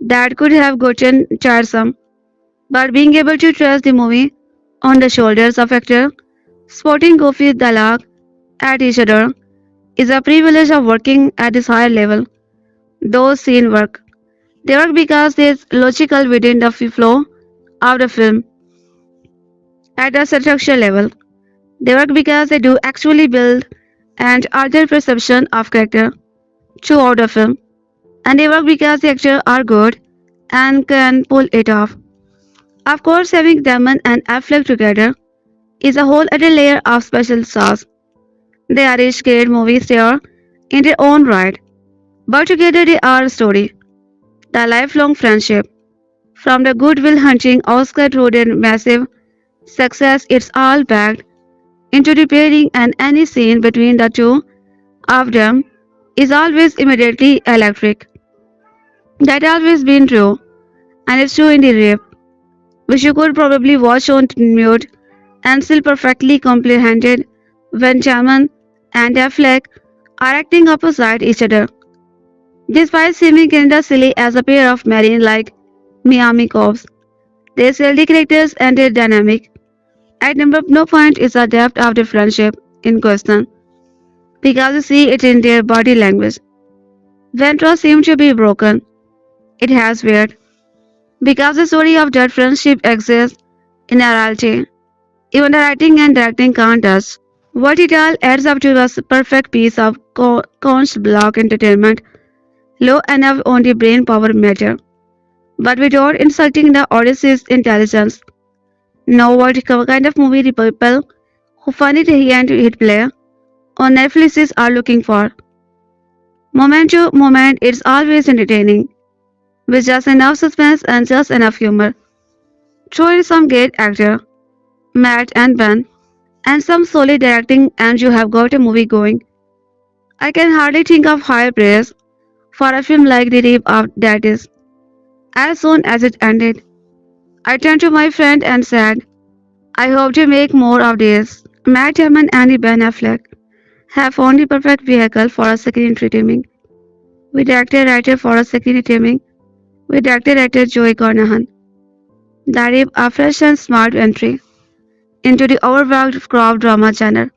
Speaker 1: That could have gotten tiresome, but being able to trust the movie on the shoulders of actors spotting goofy dialogue at each other is a privilege of working at this higher level. Those scenes work. They work because it's logical within the flow of the film at a structural level. They work because they do actually build and alter perception of character throughout the film. And they work because the actors are good and can pull it off. Of course, having Damon and Affleck together is a whole other layer of special sauce. They are each great movie star in their own right, but together they are a story. The lifelong friendship. From the Goodwill Hunting Oscar to their massive success, it's all packed into the pairing, and any scene between the two of them is always immediately electric. That always been true, and it's true in the rape, which you could probably watch on mute and still perfectly comprehended when Chaman and Affleck are acting opposite each other. Despite seeming kinda silly as a pair of marine like Miami cops, they sell the characters and their dynamic. At no point is the depth of the friendship in question, because you see it in their body language. When trust seems to be broken, it has weird, because the story of that friendship exists in reality. Even the writing and directing can't touch. What it all adds up to was a perfect piece of conch block entertainment, low enough on the brain power meter, but without insulting the audience's intelligence. Know what kind of movie the people who find it here and hit play on Netflix are looking for. Moment to moment, it's always entertaining, with just enough suspense and just enough humor. Throw in some great actor, Matt and Ben, and some solid directing, and you have got a movie going. I can hardly think of higher praise for a film like The Rape of that is. As soon as it ended, I turned to my friend and said, I hope to make more of this. Matt Damon and Ben Affleck have found the perfect vehicle for a second redeeming. With actor-writer for a second redeeming, with actor-writer Joe Carnahan. That is a fresh and smart entry into the overworked crop drama genre.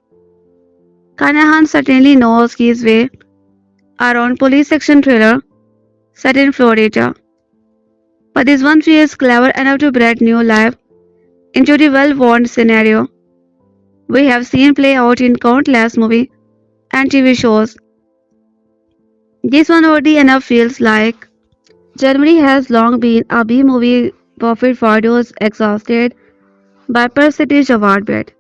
Speaker 1: Carnahan certainly knows his way around police action thriller set in Florida, but this one feels clever enough to breathe new life into the well-worn scenario we have seen play out in countless movies and TV shows. This one already enough feels like Germany has long been a B-movie perfect for those exhausted by percentage award bid.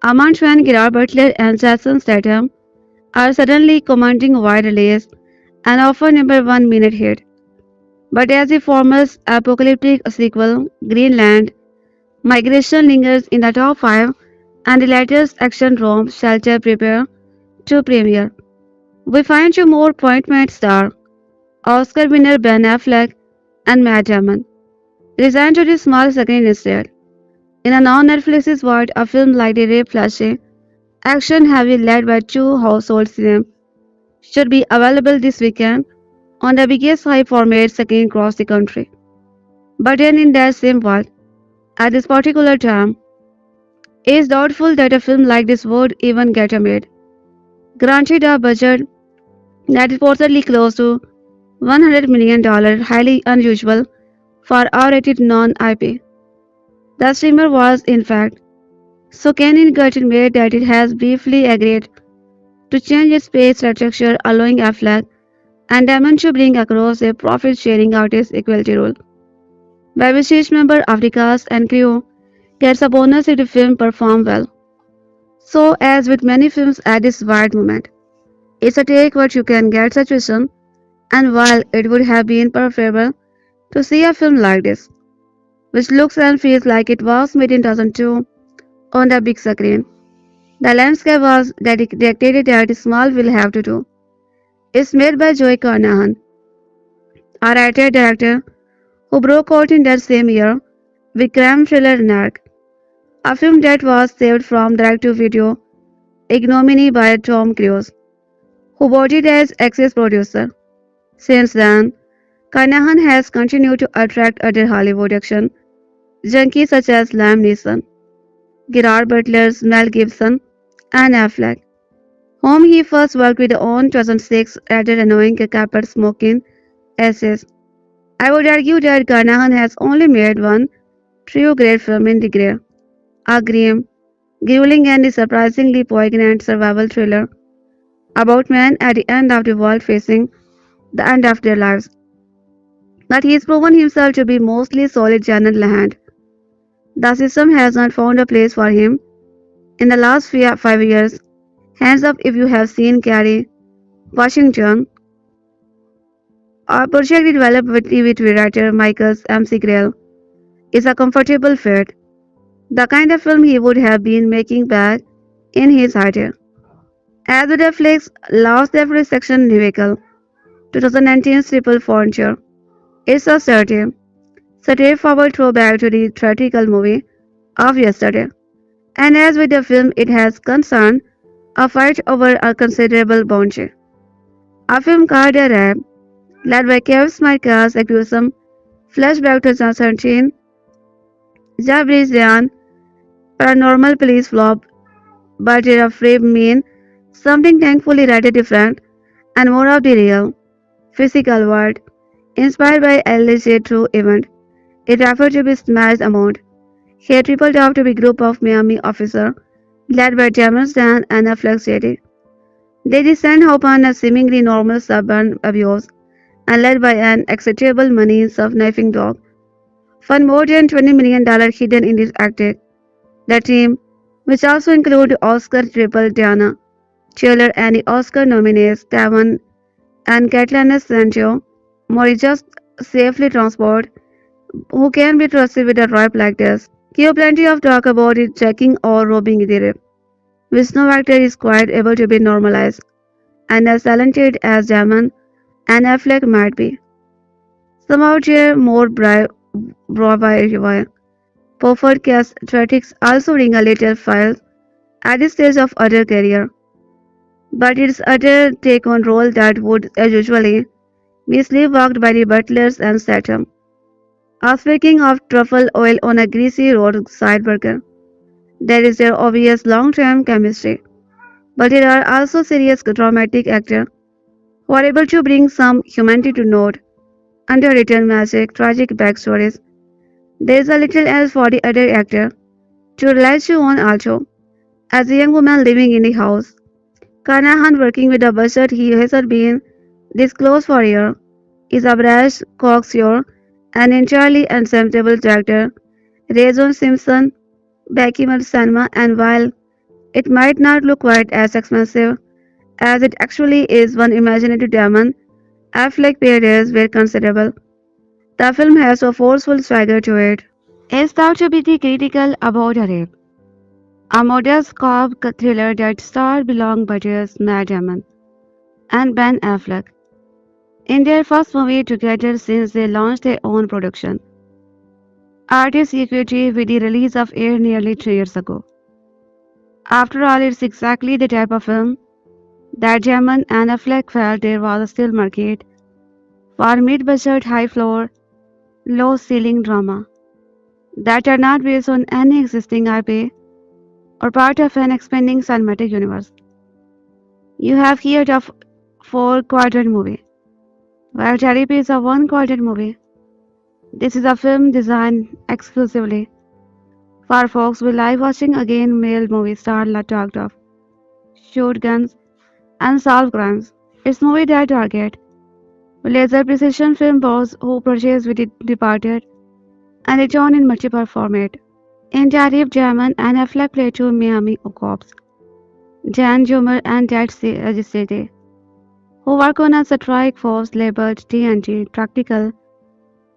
Speaker 1: A month when Gerard Butler and Jason Statham are suddenly commanding wide release and often number one minute hit. But as the former apocalyptic sequel, Greenland, Migration lingers in the top 5 and the latest action rom Shelter prepare to premiere. We find two more appointment star, Oscar winner Ben Affleck and Matt Damon, resigned to the small screen instead. In a non-Netflix's world, a film like The Rape flashy, action-heavy led by two household names should be available this weekend on the biggest high-format screen across the country. But then in that same world, at this particular time, it is doubtful that a film like this would even get made. Granted a budget that is reportedly close to $100 million, highly unusual for R-rated non-IP. The streamer was, in fact, so keen getting made that it has briefly agreed to change its pay structure, allowing Affleck and Damon to bring across a profit-sharing artist equality rule, by which each member of the cast and crew gets a bonus if the film performs well. So, as with many films at this wide moment, it's a take what you can get situation, and while it would have been preferable to see a film like this, which looks and feels like it was made in 2002 on the big screen, the landscape was dictated that small will have to do. It's made by Joe Carnahan, a writer-director who broke out in that same year with crime thriller Narc, a film that was saved from direct-to-video ignominy by Tom Cruise, who bodied as access producer. Since then, Carnahan has continued to attract other Hollywood action junkies such as Liam Neeson, Gerard Butler's Mel Gibson, and Affleck, whom he first worked with on 2006 rather annoying carpet smoking essays. I would argue that Carnahan has only made one true great film in The Grey, a grim, grueling and surprisingly poignant survival thriller about men at the end of the world facing the end of their lives. But he has proven himself to be mostly solid genre land. The system has not found a place for him in the last 5 years. Hands up if you have seen Carrie, Washington, a project developed with TV writer Michael's MC Grail, is a comfortable fit, the kind of film he would have been making back in his heyday. As with Netflix lost every section vehicle, 2019's Triple Frontier, it's a straightforward throwback to the theatrical movie of yesterday. And as with the film, it has concerned a fight over a considerable bounty. A film called The Rap, led by Kev Smarkas, accused some flashback to 2013, Jabrizian, paranormal police flop, but it afraid mean something thankfully rather different and more of the real, physical world, inspired by alleged true event. It referred to be smashed amount. Here tripled out to be group of Miami officer led by Damon and Affleck City. They descend upon a seemingly normal suburban abuse and led by an acceptable money snuffing dog. Fund more than $20 million hidden in this active. The team, which also include Oscar triple Teyana Taylor and the Oscar nominees Damon and Catalina Sancho, just safely transport, who can be trusted with a rap like this. Give plenty of talk about it checking or robbing the rip, which no actor is quite able to be normalized. and as talented as Damon and Affleck might be. Somehow they're more bravado. Preferred characteristics also ring a little file at this stage of other career, but its other take on role that would usually be sleepwalked by the butlers and Saturn. Speaking of truffle oil on a greasy roadside burger, there is their obvious long-term chemistry, but there are also serious dramatic actors who are able to bring some humanity to note, underwritten magic, tragic backstories. There is a little else for the other actor to rely on also. As a young woman living in the house, Carnahan working with a budget he hasn't been disclosed for a year, is a brash, cocksure, and entirely unacceptable director. Rajon Simpson, Becky Cinema, and while it might not look quite as expensive as it actually is, one imaginative diamond, Affleck pairings were considerable. The film has a forceful swagger to it. It's thought to be the critical about a rape, a modest cop thriller that starred belong buddies Matt Damon and Ben Affleck in their first movie together since they launched their own production. Artist equity with the release of Air nearly 3 years ago. After all, it's exactly the type of film that Damon and Affleck felt there was a still market for mid-budget, high-floor, low-ceiling drama that are not based on any existing IP or part of an expanding cinematic universe. You have here a four-quadrant movie, while Therapy is a one-quadrant movie. This is a film designed exclusively for folks with like watching again male movie star talked of, shoot guns, and solve crimes. It's movie that target laser precision film boss who purchase with it departed and return in multiple format. In Jarif Jaman and Affleck play two Miami cops, Jan Jumer and Ted Registrate, who work on a strike force labeled TNT Tactical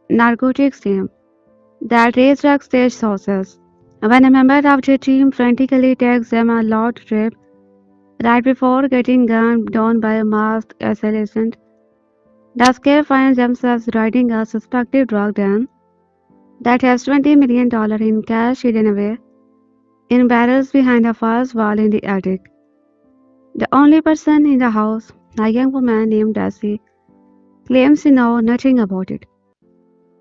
Speaker 1: Narcotics Team that raise drug stage sources. When a member of the team frantically takes them a lot trip right before getting gunned down by a masked assailant, the scare finds themselves riding a suspected drug den that has $20 million in cash hidden away in barrels behind a false wall in the attic. The only person in the house, a young woman named Daisy, claims to know nothing about it.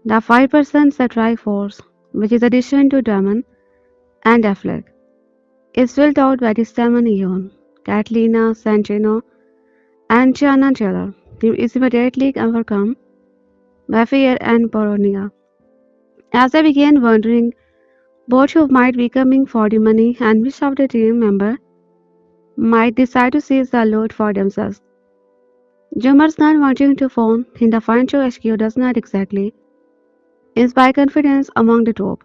Speaker 1: The 5% strike force, which is addition to Damon and Affleck, is filled out by the Steven Yeun, Catalina Santino, and Teyana Taylor. Team is immediately overcome by fear and paranoia. As they began wondering both who might be coming for the money and which of the team member might decide to seize the loot for themselves. Jumar's not wanting to phone in the Fancho HQ does not exactly inspire confidence among the top,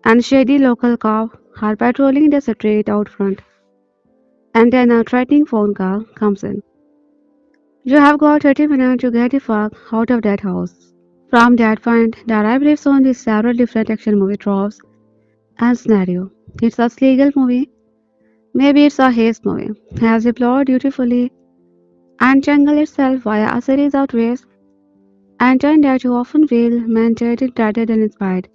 Speaker 1: and shady local cops are patrolling the street out front. And then a threatening phone call comes in. You have got 30 minutes to get the fuck out of that house. From that point, the arrival lives on the several different action movie tropes and scenario. It's a legal movie, maybe it's a heist movie, has a plot dutifully and jungle itself via a series of twists and turns that you often feel mandated rather than inspired.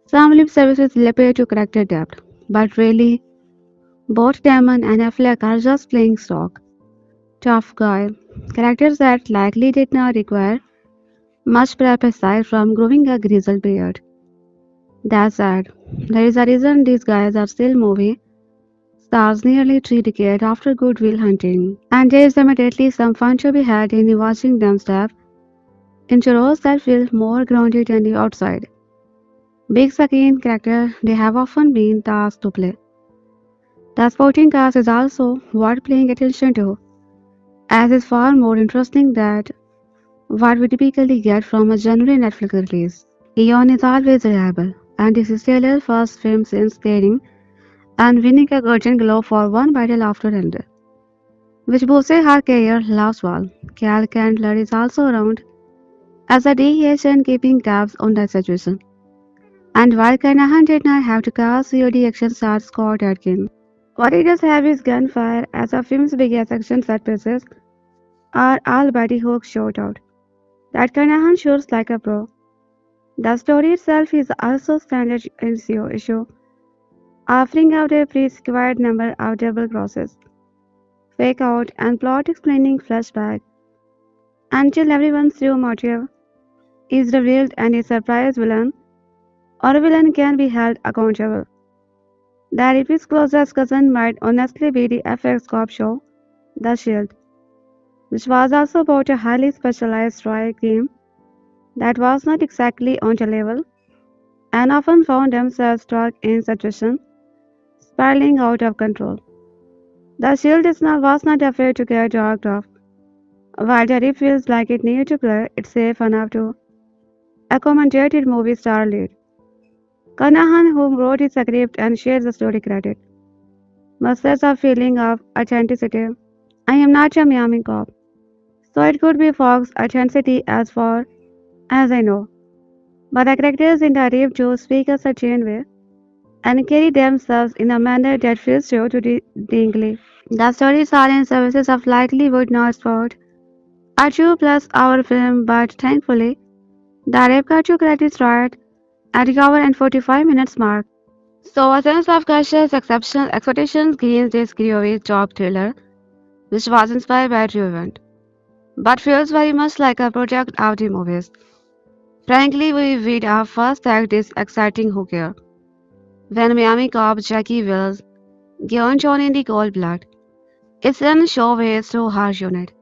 Speaker 1: Some lip services appear to character depth, but really, both Damon and Affleck are just playing stock. Tough guy, characters that likely did not require much prep aside from growing a grizzled beard. That said, there is a reason these guys are still movie stars nearly 3 decades after Good Will Hunting, and there is immediately some fun to be had in watching them step into roles that feel more grounded than the outside. Big second character they have often been tasked to play. The supporting cast is also worth paying attention to, as it's far more interesting than what we typically get from a genuine Netflix release. Yeun is always reliable, and this is Taylor's first film since starring and winning a Golden Globe for one battle after another, which boosted her career last fall. Kyle Chandler is also around as a DH and keeping tabs on the situation. And while Carnahan did not have to cast COD action star Scott Adkins, What it does have is gunfire, as the film's biggest action set pieces are all body hooks shot out. That Carnahan shoots like a pro. The story itself is also standard issue, offering out a prescribed number of double crosses, fake out, and plot explaining flashback until everyone's true motive is revealed and a surprise villain or villain can be held accountable. The repeat's closest cousin might honestly be the FX cop show, The Shield, which was also about a highly specialized strike team that was not exactly on the level and often found themselves stuck in situations spiraling out of control. The Shield was not afraid to get dragged off, while Jerry feels like it needed to play it safe enough to accommodate its movie star lead. Carnahan, who wrote the script and shares the story credit, musters a feeling of authenticity. I am not a Miami cop, so it could be Fox authenticity as far as I know. But the characters in the Reef do speak a certain way and carry themselves in a manner that feels true to the Dingley. The stories are in services of likely would not sport a 2+hour film, but thankfully, the Reef got two credits right at the hour and 45 minutes mark. So a sense of cautious expectations gains this Griovi's job thriller, which was inspired by true event, but feels very much like a project of the movies. Frankly, we read our first act is exciting who care. When Miami cop Jackie Wills given John in the cold blood, it's then showways to harsh unit.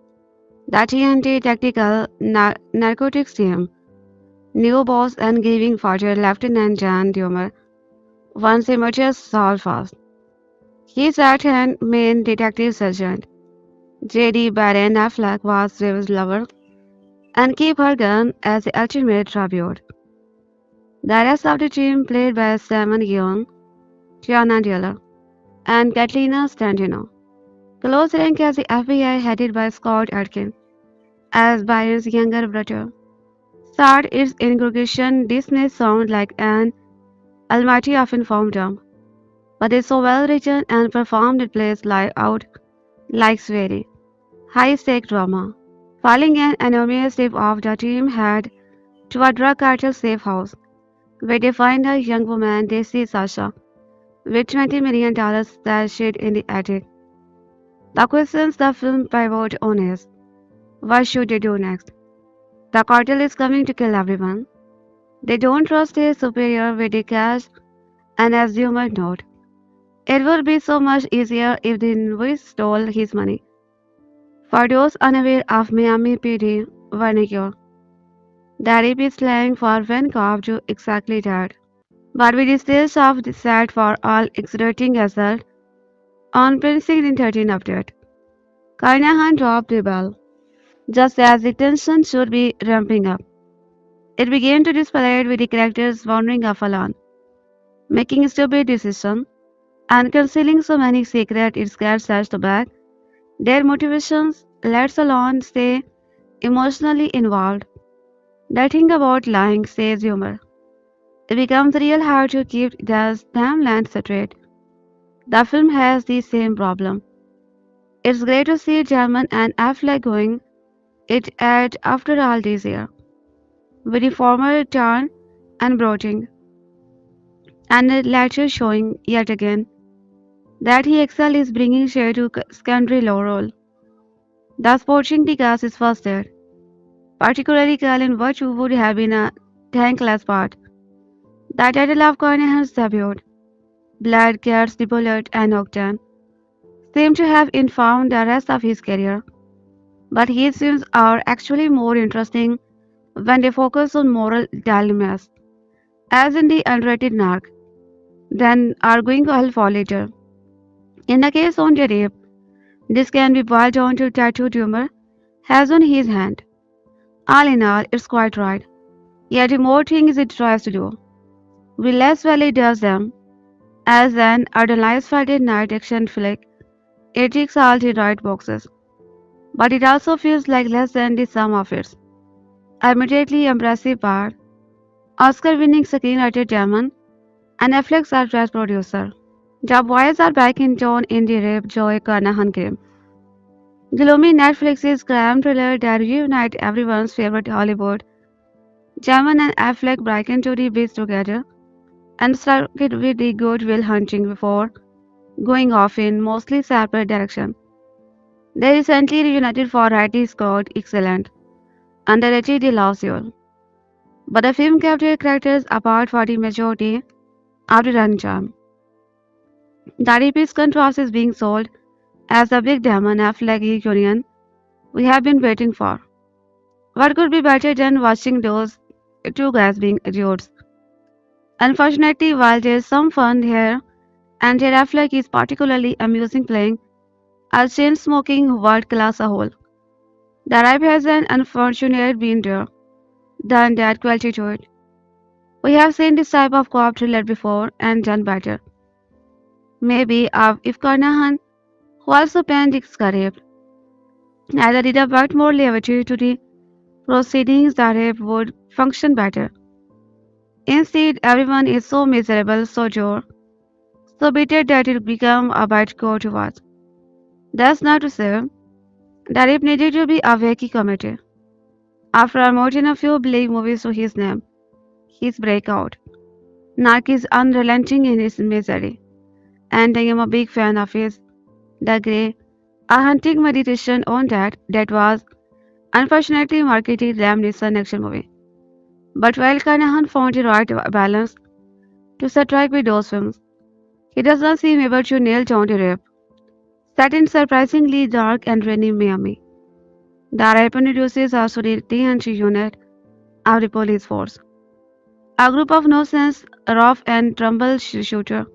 Speaker 1: The TNT tactical narcotics team, new boss and giving fodder Lieutenant Jan Dumer once emerges solve fast. His right-hand main detective sergeant, J.D. Barron Affleck was Riv's lover and keep her gun as the ultimate tribute. The rest of the team played by Steven Yeun, Teyana Taylor, and Catalina Stantino. Close rank as the FBI headed by Scott Atkin as Byron's younger brother. Start its inauguration, this may sound like an almighty of informed but it's so well written and performed it plays out like very high stake drama. Filing an anonymous tip of the team had to a drug cartel safe house, where they find a young woman they see Sasha with $20 million stashed in the attic. The questions the film pivot on is, what should they do next? The cartel is coming to kill everyone. They don't trust their superior with the cash and assume a note. It would be so much easier if the invoice stole his money. For those unaware of Miami PD vernacular, the rape is slang for when cops do exactly that. But with the sales of the set for all exerting assault on Princeton in 13 update, Carnahan dropped the ball, just as the tension should be ramping up. It began to display with the characters wandering off alone, making stupid decisions, and concealing so many secrets it scared to back. Their motivations, let alone stay emotionally involved. The thing about lying, says humor. It becomes real hard to keep those damn lines straight. The film has the same problem. It's great to see Damon and Affleck going it at after all these years, with the former turn and broaching, and the latter showing yet again that he excels is bringing shade to secondary low role. Thus poaching the gas is first there, particularly Colin what would have been a thankless part. The title of Carnahan's debut, Blood, Cats, the Bullet, and Octane, seem to have informed the rest of his career, but his films are actually more interesting when they focus on moral dilemmas, as in the underrated Narc, than arguing hell for later. In the case on the rape, this can be boiled down to tattooed humor has on his hand. All in all, it's quite right. Yet the more things it tries to do, the less well it does them. As an idolized Friday night action flick, it ticks all the right boxes. But it also feels like less than the sum of its admittedly impressive part. Oscar-winning screenwriter Damon and Affleck's art producer. The boys are back in town in the rape Joe Carnahan game. Gloomy Netflix's crime thriller that reunite everyone's favorite Hollywood. Damon and Affleck break into the beach together and start it with the good will hunting before going off in mostly separate direction. They recently reunited for Ridley Scott excellent, underrated the Lost Soul. But the film kept their characters apart for the majority of the runtime. The repeat contrast is being sold as the big Damon Affleck reunion we have been waiting for. What could be better than watching those two guys being idiots? Unfortunately, while there's some fun here, and Affleck is particularly amusing playing a chain-smoking world-class a whole, the rap has an unfortunate been there, done that quality to it. We have seen this type of cop thriller before and done better. Maybe if Carnahan, who also penned its career, either did a bit more levity to the proceedings, that it would function better. Instead, everyone is so miserable, so sure, so bitter that it become a bad core to watch. That's not to say that it needed to be a wacky comedy. After more than a few big movies to his name, his breakout, Narc is unrelenting in his misery, and I am a big fan of his The Grey, a hunting meditation on that was unfortunately marketed Ram action movie. But while Carnahan found the right balance to strike with those films, he does not seem able to nail down the rape. Set in surprisingly dark and rainy Miami, the rape introduces also the TNT unit of the police force, a group of no-sense, rough and tumble shooter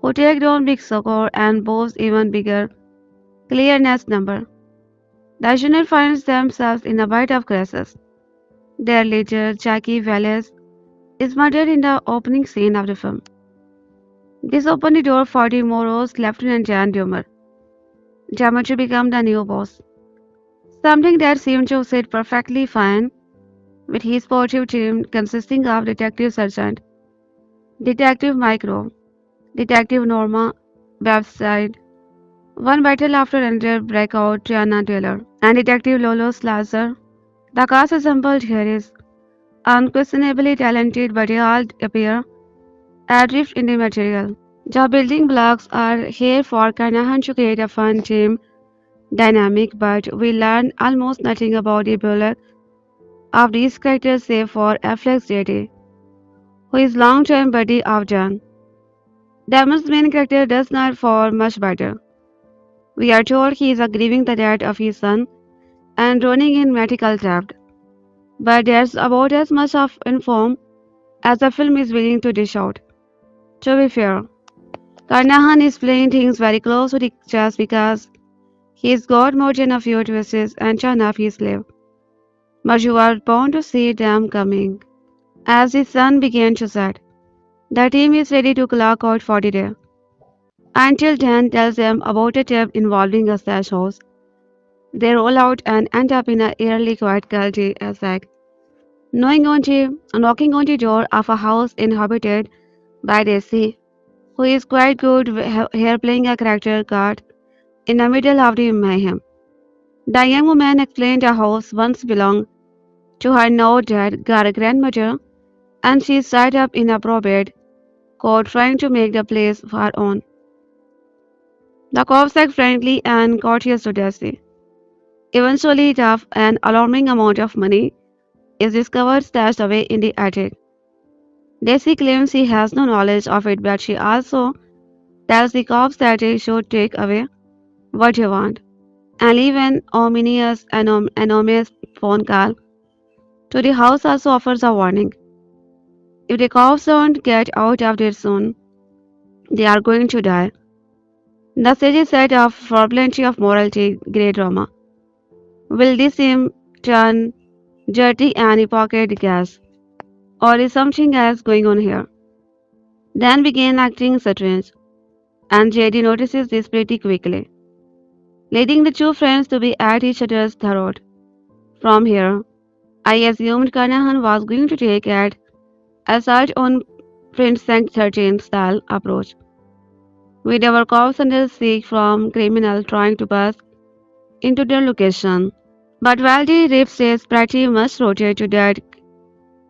Speaker 1: who take down big score and boast even bigger clearness number. The unit finds themselves in a bit of crisis. Their leader, Jackie Valles, is murdered in the opening scene of the film. This opened the door for the morose Lieutenant Jan Dummer, to become the new boss. Something that seemed to sit perfectly fine with his sportive team consisting of Detective Sergeant, Detective Micro, Detective Norma, Website, one battle after another breakout Teyana Taylor, and Detective Lolo Slasher. The cast assembled here is unquestionably talented, but they all appear adrift in the material. The building blocks are here for Carnahan to create a fun team dynamic, but we learn almost nothing about the bulk of these characters save for Affleck's deity, who is long-term buddy of John. Damon's main character does not for much better. We are told he is grieving the death of his son and drowning in medical theft, but there's about as much of info as the film is willing to dish out. To be fair, Carnahan is playing things very close to the chest because he's got more than a few twists and turn up his sleeve, but you are bound to see them coming. As the sun began to set, the team is ready to clock out for the day. Until then tells them about a tip involving a stash house. They roll out and end up in an eerily quiet cul-de-sac, knocking on the door of a house inhabited by Daisy, who is quite good here playing a character card in the middle of the mayhem. The young woman explained the house once belonged to her now dead grandmother, and she is tied up in a probate court trying to make the place her own. The cops act friendly and courteous to Daisy. Eventually, tough an alarming amount of money is discovered stashed away in the attic. Daisy claims she has no knowledge of it, but she also tells the cops that they should take away what you want and leave an anonymous phone call to the house also offers a warning. If the cops don't get out of there soon, they are going to die. The stage is set up for plenty of morality grey drama. Will this scene turn dirty and pocket gas? Or is something else going on here? Dan began acting strange, and JD notices this pretty quickly, leading the two friends to be at each other's throat. From here, I assumed Carnahan was going to take at assault on Prince 13 style approach. with our cops under siege from criminals trying to pass into their location. But while the rape stays pretty much rooted to that,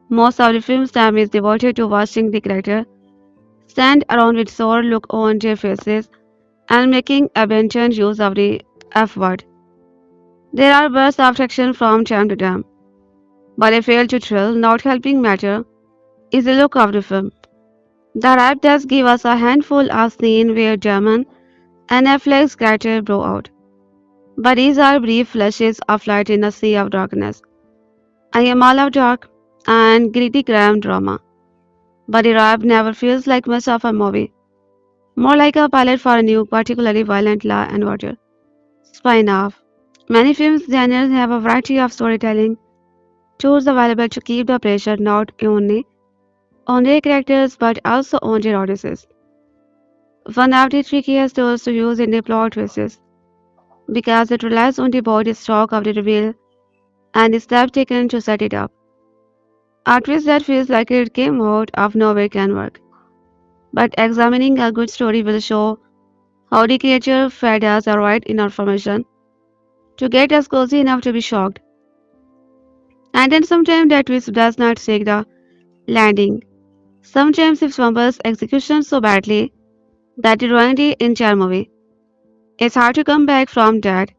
Speaker 1: most of the film's time is devoted to watching the character stand around with sore look on their faces and making abundant use of the F word. There are bursts of action from time to time, but they fail to thrill, not helping matter is the look of the film. The rap does give us a handful of scenes where Damon and Affleck's character blow out, but these are brief flashes of light in a sea of darkness. I am all of dark and gritty crime drama, but the rap never feels like much of a movie, more like a pilot for a new, particularly violent law and order spin-off. Many films genres have a variety of storytelling tools available to keep the pressure not only on their characters but also on their audiences. One of the trickiest tools to use in the plot twists because it relies on the bold shock of the reveal and the steps taken to set it up. A twist that feels like it came out of nowhere can work, but examining a good story will show how the creature fed us the right information to get us cozy enough to be shocked. And then sometimes that twist does not take the landing. Sometimes it fumbles execution so badly that it ruins the entire movie. It's hard to come back from that.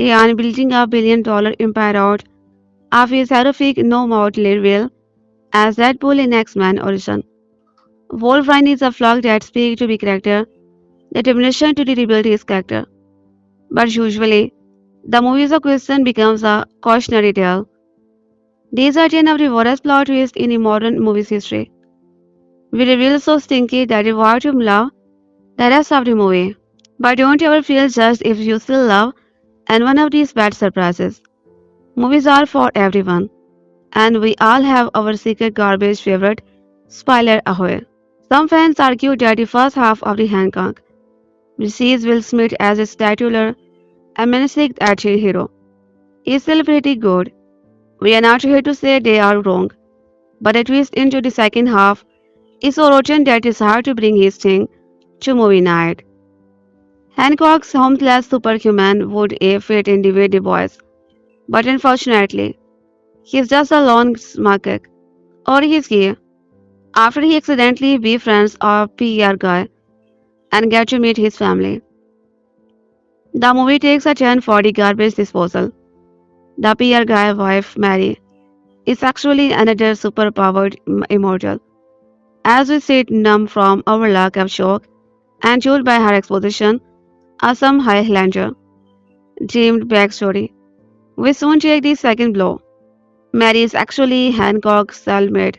Speaker 1: Ian building a $1 billion empire out of his horrific no-mouth reveal as Deadpool in X-Men Origin. Wolverine is a flawed that speaks to the character, determination to rebuild his character. But usually, the movie's question becomes a cautionary tale. These are 10 of the worst plot twists in modern movies history. We reveal so stinky that you want to love the rest of the movie. But don't ever feel judged if you still love and one of these bad surprises. Movies are for everyone, and we all have our secret garbage favorite. Spoiler ahoy. Some fans argue that the first half of the Hancock receives Will Smith as a statular and menacing action hero. Is still pretty good. We are not here to say they are wrong, but a twist into the second half is so rotten that it's hard to bring his thing to movie night. Hancock's homeless superhuman would a fit in the way the boys, but unfortunately, he's just a lone macaque. Or he's gay. After he accidentally befriends a PR guy and gets to meet his family. The movie takes a turn for the garbage disposal. The PR guy wife, Mary, is actually another superpowered immortal. As we sit numb from our lack of shock and fueled by her exposition, awesome Highlander, dreamed backstory. We soon take the second blow. Mary is actually Hancock's cellmate.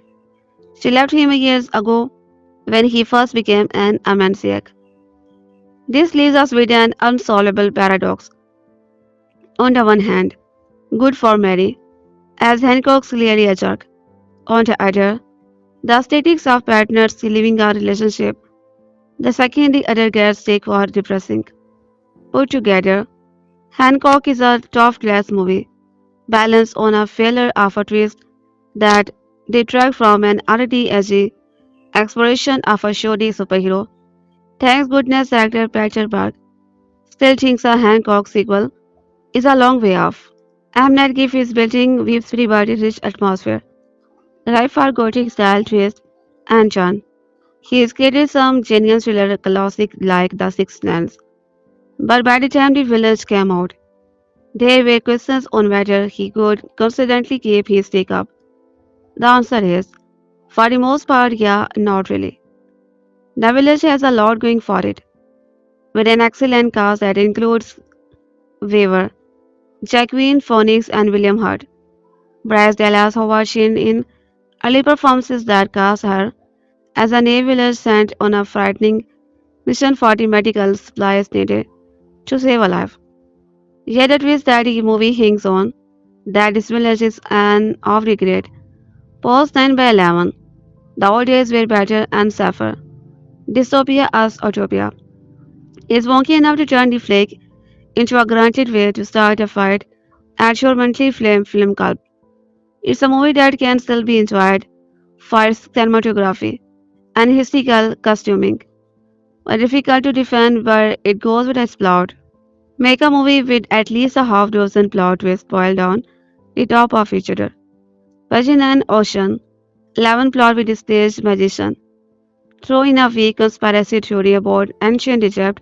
Speaker 1: She left him years ago when he first became an amnesiac. This leaves us with an unsolvable paradox. On the one hand, good for Mary, as Hancock's clearly a jerk. On the other, the aesthetics of partners leaving a relationship. The second the other gets sick or depressing. Put together, Hancock is a top-class movie, balanced on a failure of a twist that detract from an already edgy exploration of a shoddy superhero. Thanks goodness actor Peter Berg still thinks a Hancock sequel is a long way off. M. Night Giff is building Weep's free-body rich atmosphere, ripe for gothic style twist and charm. He has created some genuine thriller classic like The Sixth Sense. But by the time the village came out, there were questions on whether he could consistently keep his take up. The answer is, for the most part, yeah, not really. The village has a lot going for it, with an excellent cast that includes Weaver, Jacqueline Phoenix, and William Hurt. Bryce Dallas Howard seen in early performances that cast her as a Navy village sent on a frightening mission for the medical supplies needed to save a life. Yet the twist that the movie hangs on, that this village is an off regret. Post 9 by 11. The old days were better and safer. Dystopia as utopia is wonky enough to turn the flick into a granted way to start a fight at your monthly film club. It's a movie that can still be enjoyed for its cinematography and historical costuming, but difficult to defend where it goes with its plot. Make a movie with at least a half dozen plot twists boiled down the top of each other. Virgin and Ocean, 11 plot with displaced magician. Throw in a weak conspiracy theory about ancient Egypt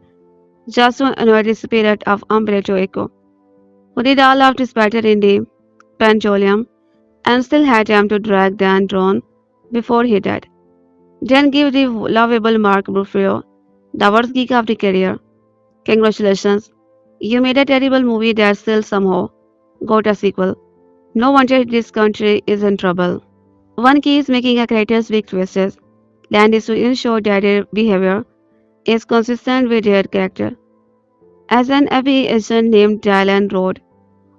Speaker 1: just to annoy the spirit of Umberto Eco, who did all of this better in the Pendulum and still had time to drag Dan drone before he died. Then give the lovable Mark Ruffalo the worst geek of the career. Congratulations, you made a terrible movie that still somehow got a sequel. No wonder this country is in trouble. One key is making a character's big twists land is to ensure that their behavior is consistent with their character. As an FBI agent named Dylan Road,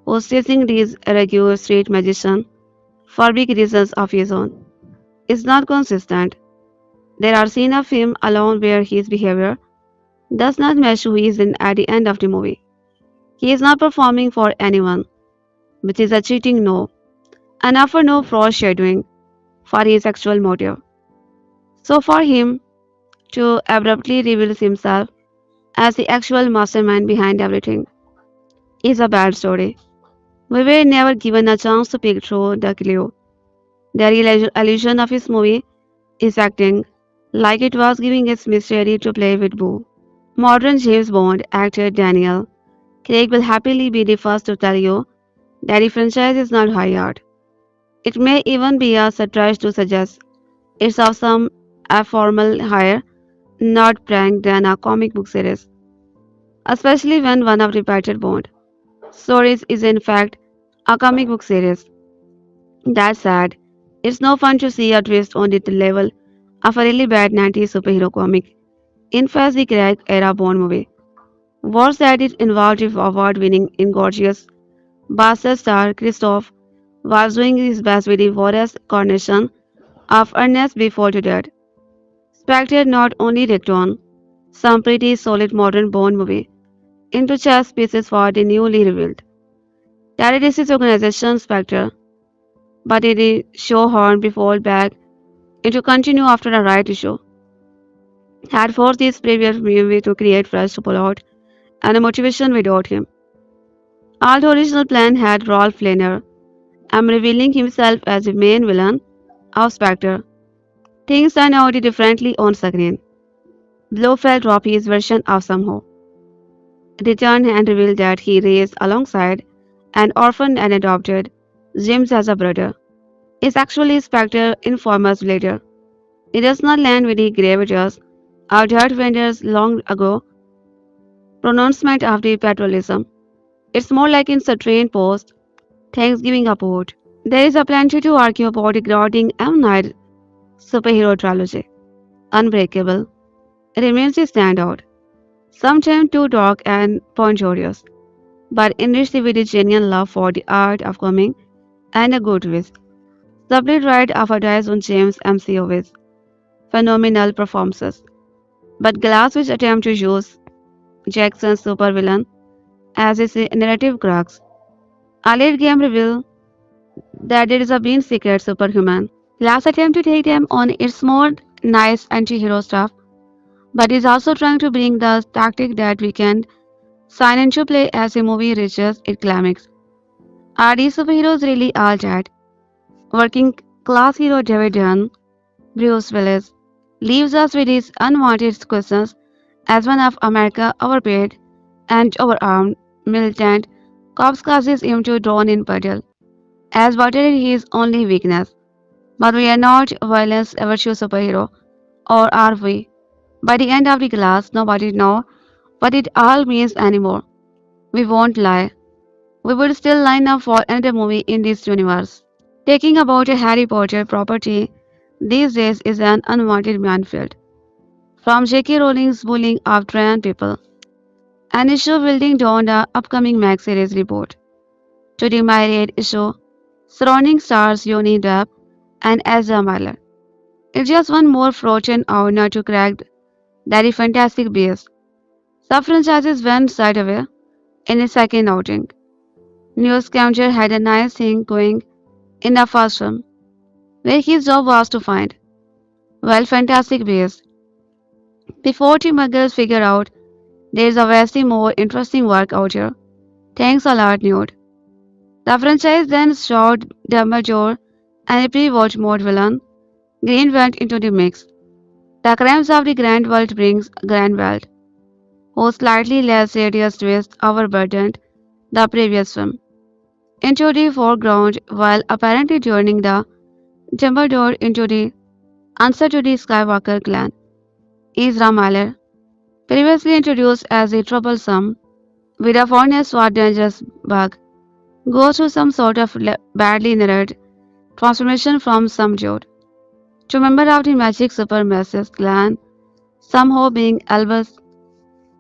Speaker 1: who's chasing these regular street magician for big reasons of his own, is not consistent. There are scenes of him alone where his behavior does not match who he is in at the end of the movie. He is not performing for anyone, which is a cheating no, and offer no foreshadowing for his actual motive. So for him to abruptly reveal himself as the actual mastermind behind everything is a bad story. We were never given a chance to pick through the clue. The real illusion of his movie is acting like it was giving its mystery to play with Boo. Modern James Bond actor Daniel Craig will happily be the first to tell you that the franchise is not high art. It may even be a stretch to suggest it's of some formal higher, not prank than a comic book series, especially when one of the better Bond stories is in fact a comic book series. That said, it's no fun to see a twist on the level of a really bad 90s superhero comic in Fast the Craig era Bond movie. Worse that it involved the award-winning Ingorgious Bastard star Christoph was doing his best with the voracious carnation of Ernest before to death. Spectre not only rigged on some pretty solid modern Bond movie into chess pieces for the newly revealed terrorist organization Spectre, but it is shoehorned before back into continue after a right issue had forced his previous movie to create fresh plot and a motivation without him. All the original plan had Rolf Lehner revealing himself as the main villain of Spectre. Things turned out differently on screen. Blofeld dropped his version of somehow, returned and revealed that he raised alongside an orphan and adopted James as a brother. Is actually Spectre informers later. It does not land with the gravitas of Darth Vader's long ago pronouncement of the patriotism. It's more like in a train post Thanksgiving report. There is a plenty to argue about regarding M. Night superhero trilogy. Unbreakable remains the standout, sometimes too dark and ponderous, but enriched with a genuine love for the art of coming and a good twist. Sublet right of a dice on James MCO with phenomenal performances, but Glass which attempt to use Jackson's supervillain as its narrative crux. A late game reveal that there is a being secret superhuman. Glass attempt to take them on its more nice anti-hero stuff, but is also trying to bring the tactic that weekend sign into play as the movie reaches its climax. Are these superheroes really all that? Working class hero David Dunn, Bruce Willis, leaves us with his unwanted questions as one of America overpaid and overarmed militant cops causes him to drown in puddle, as water is his only weakness. But we are not violence virtue superhero, or are we? By the end of the class, nobody knows what it all means anymore. We won't lie. We would still line up for another movie in this universe. Taking about a Harry Potter property these days is an unwanted minefield. From J.K. Rowling's bullying of trans people, an issue building down the upcoming Max series reboot, to the myriad issue surrounding stars Yoni Depp and Ezra Miller. It's just one more frozen owner to crack that fantastic beast. Some franchises went sideways in its second outing. News Scavenger had a nice thing going in the first film, where his job was to find, well, fantastic beasts. Before team muggers figure out there's a vastly more interesting work out here. Thanks a lot, Newt. The franchise then showed Dumbledore and a pre-watch mode villain. Green went into the mix. The crimes of the Grand World brings Grand World, whose slightly less serious twist overburdened the previous film, into the foreground while apparently joining the Dumbledore into the answer to the Skywalker clan. Ezra Miller, previously introduced as a troublesome with a fondness for dangerous bug, goes through some sort of badly narrated transformation from some dude to member of the magic supermassive clan, somehow being Albus.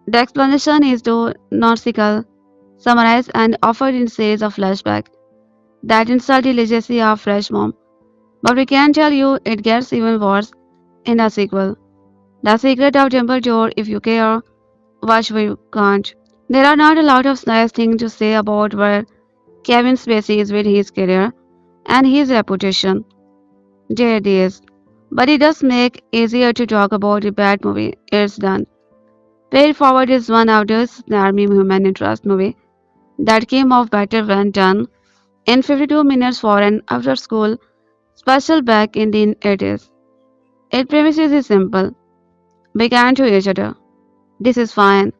Speaker 1: The explanation is too nautical, summarized and offered in series of flashbacks that insult the legacy of Fresh Mom. But we can tell you it gets even worse in the sequel. The Secret of Dumbledore, if you care, watch we can't. There are not a lot of nice things to say about where Kevin Spacey is with his career and his reputation. There it is. But it does make easier to talk about a bad movie. It's done. Pay It Forward is one of those snarmy human interest movie that came off better when done in 52 minutes for an after school special back in the 80s. Its premises is simple. We can to each other. This is fine.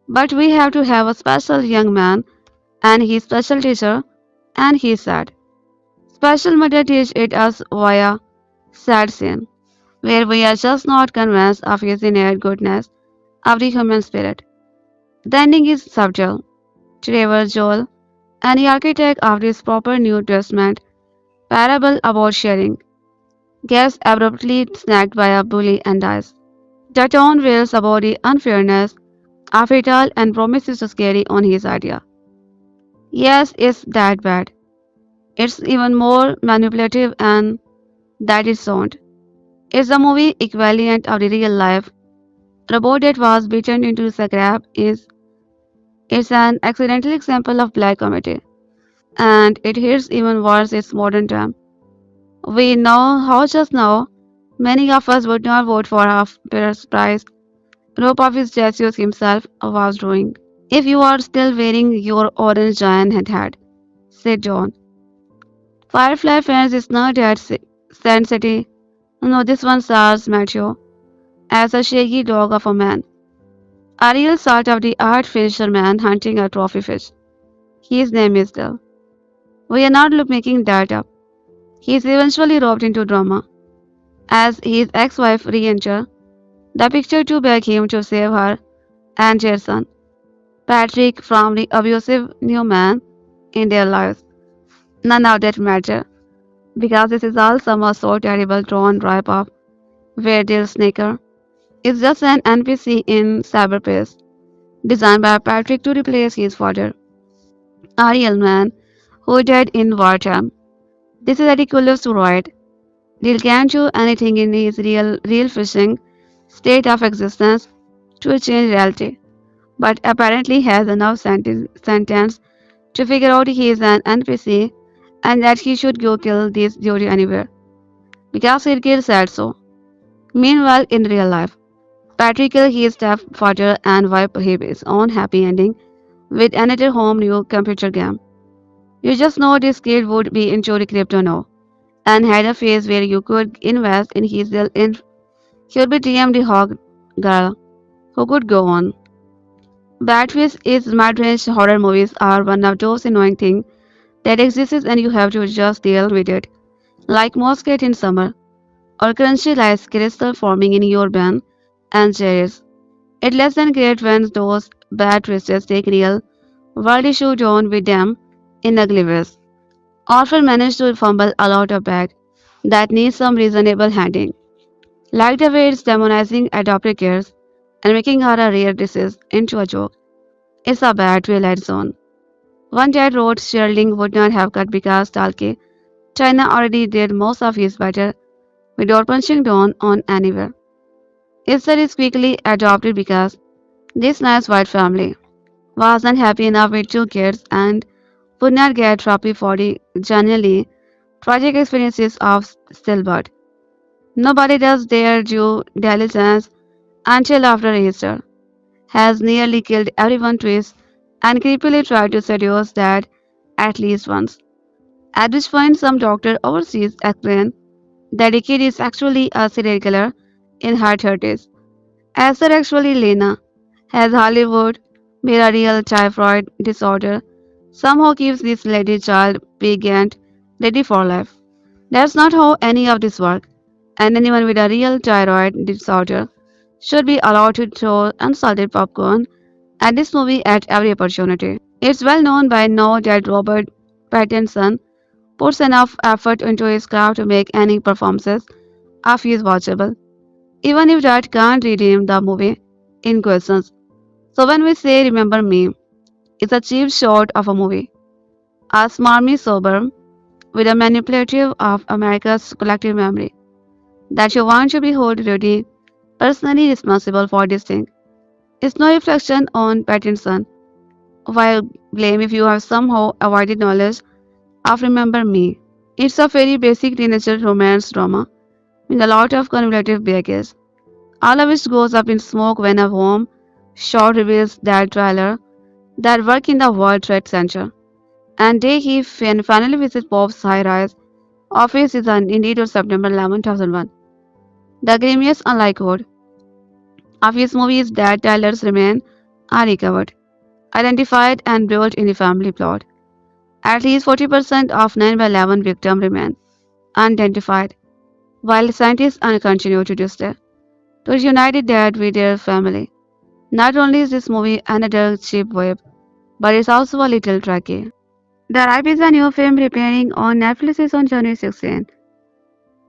Speaker 1: But we have to have a special young man and his special teacher and he said. Special mother teach it us via sad scene, where we are just not convinced of his innate goodness of the human spirit. The ending is subtle. Trevor Joel, and the architect of this proper New Testament parable about sharing, gets abruptly snagged by a bully and dies. The tone wails about the unfairness of it all and promises to carry on his idea. Yes, it's that bad. It's even more manipulative and that is sound. It's a movie equivalent of the real life robot that was beaten into scrap is it's an accidental example of black comedy. And it hits even worse its modern time. We know how just now many of us would not vote for half price rope of his Jesus himself was doing. If you are still wearing your orange giant hat, said John. Firefly fans is not that sensitive. No, this one stars Matthew as a shaggy dog of a man. A real sort of the art fisherman hunting a trophy fish. His name is Dell. We are not making that up. He is eventually roped into drama as his ex-wife re-enters the picture to beg him to save her and their son, Patrick, from the abusive new man in their lives. None of that matter because this is all somehow so terrible drawn ripe of where their sneaker is just an NPC in cyberspace designed by Patrick to replace his father, a real man who died in wartime. This is ridiculous to write. Deal can't do anything in his real fishing state of existence to change reality, but apparently has enough sentence to figure out he is an NPC and that he should go kill this dude anywhere, because Kirkir said so. Meanwhile, in real life, Patrick killed his stepfather and wife his own happy ending with another home new computer game. You just know this kid would be into the crypto now and had a phase where you could invest in his in he would be TM the hog girl who could go on. Batfish is mid-range horror movies are one of those annoying things that exists and you have to just deal with it. Like mosquito in summer, or crunchy rice crystal forming in your ban and cherries. It's less than great when those bad twists take real world issue down with them in ugly ways. Often manage to fumble a lot of bag that needs some reasonable handling. Like the way it's demonizing adopted kids and making her a rare disease into a joke. It's a bad twilight zone. One dad wrote Sherling would not have cut because Talke China already did most of his better without punching down on anywhere. Esther is quickly adopted because this nice white family wasn't happy enough with two kids and would not get therapy for the genuinely tragic experiences of stillbirth. Nobody does their due diligence until after Easter, has nearly killed everyone twist and creepily tried to seduce dad at least once. At which point, some doctor overseas explain that the kid is actually a serial killer in her 30s. As her actually Lena has Hollywood made a real typhoid disorder somehow keeps this lady child big and ready for life. That's not how any of this works, and anyone with a real thyroid disorder should be allowed to throw unsalted popcorn at this movie at every opportunity. It's well known by now that Robert Pattinson puts enough effort into his craft to make any performances of his watchable, even if that can't redeem the movie in questions. So when we say Remember Me, it's a cheap shot of a movie, a smarmy suburb with a manipulative of America's collective memory that you want to be held really personally responsible for this thing. It's no reflection on Pattinson, while blame if you have somehow avoided knowledge of Remember Me. It's a very basic teenager romance drama with a lot of cumulative baggage, all of which goes up in smoke when a warm shot reveals that trailer that worked in the World Trade Center. And day he finally visits Bob's high-rise office is on indeed on September 11, 2001. The grimiest unlikelihood of his movies that Tyler's remain are recovered, identified and built in the family plot. At least 40% of 9/11 victims remain unidentified, while scientists continue to this day to reunite dead with their family. Not only is this movie another cheap whip, but it's also a little tricky. The Ripe is a new film premiering on Netflix on January 16,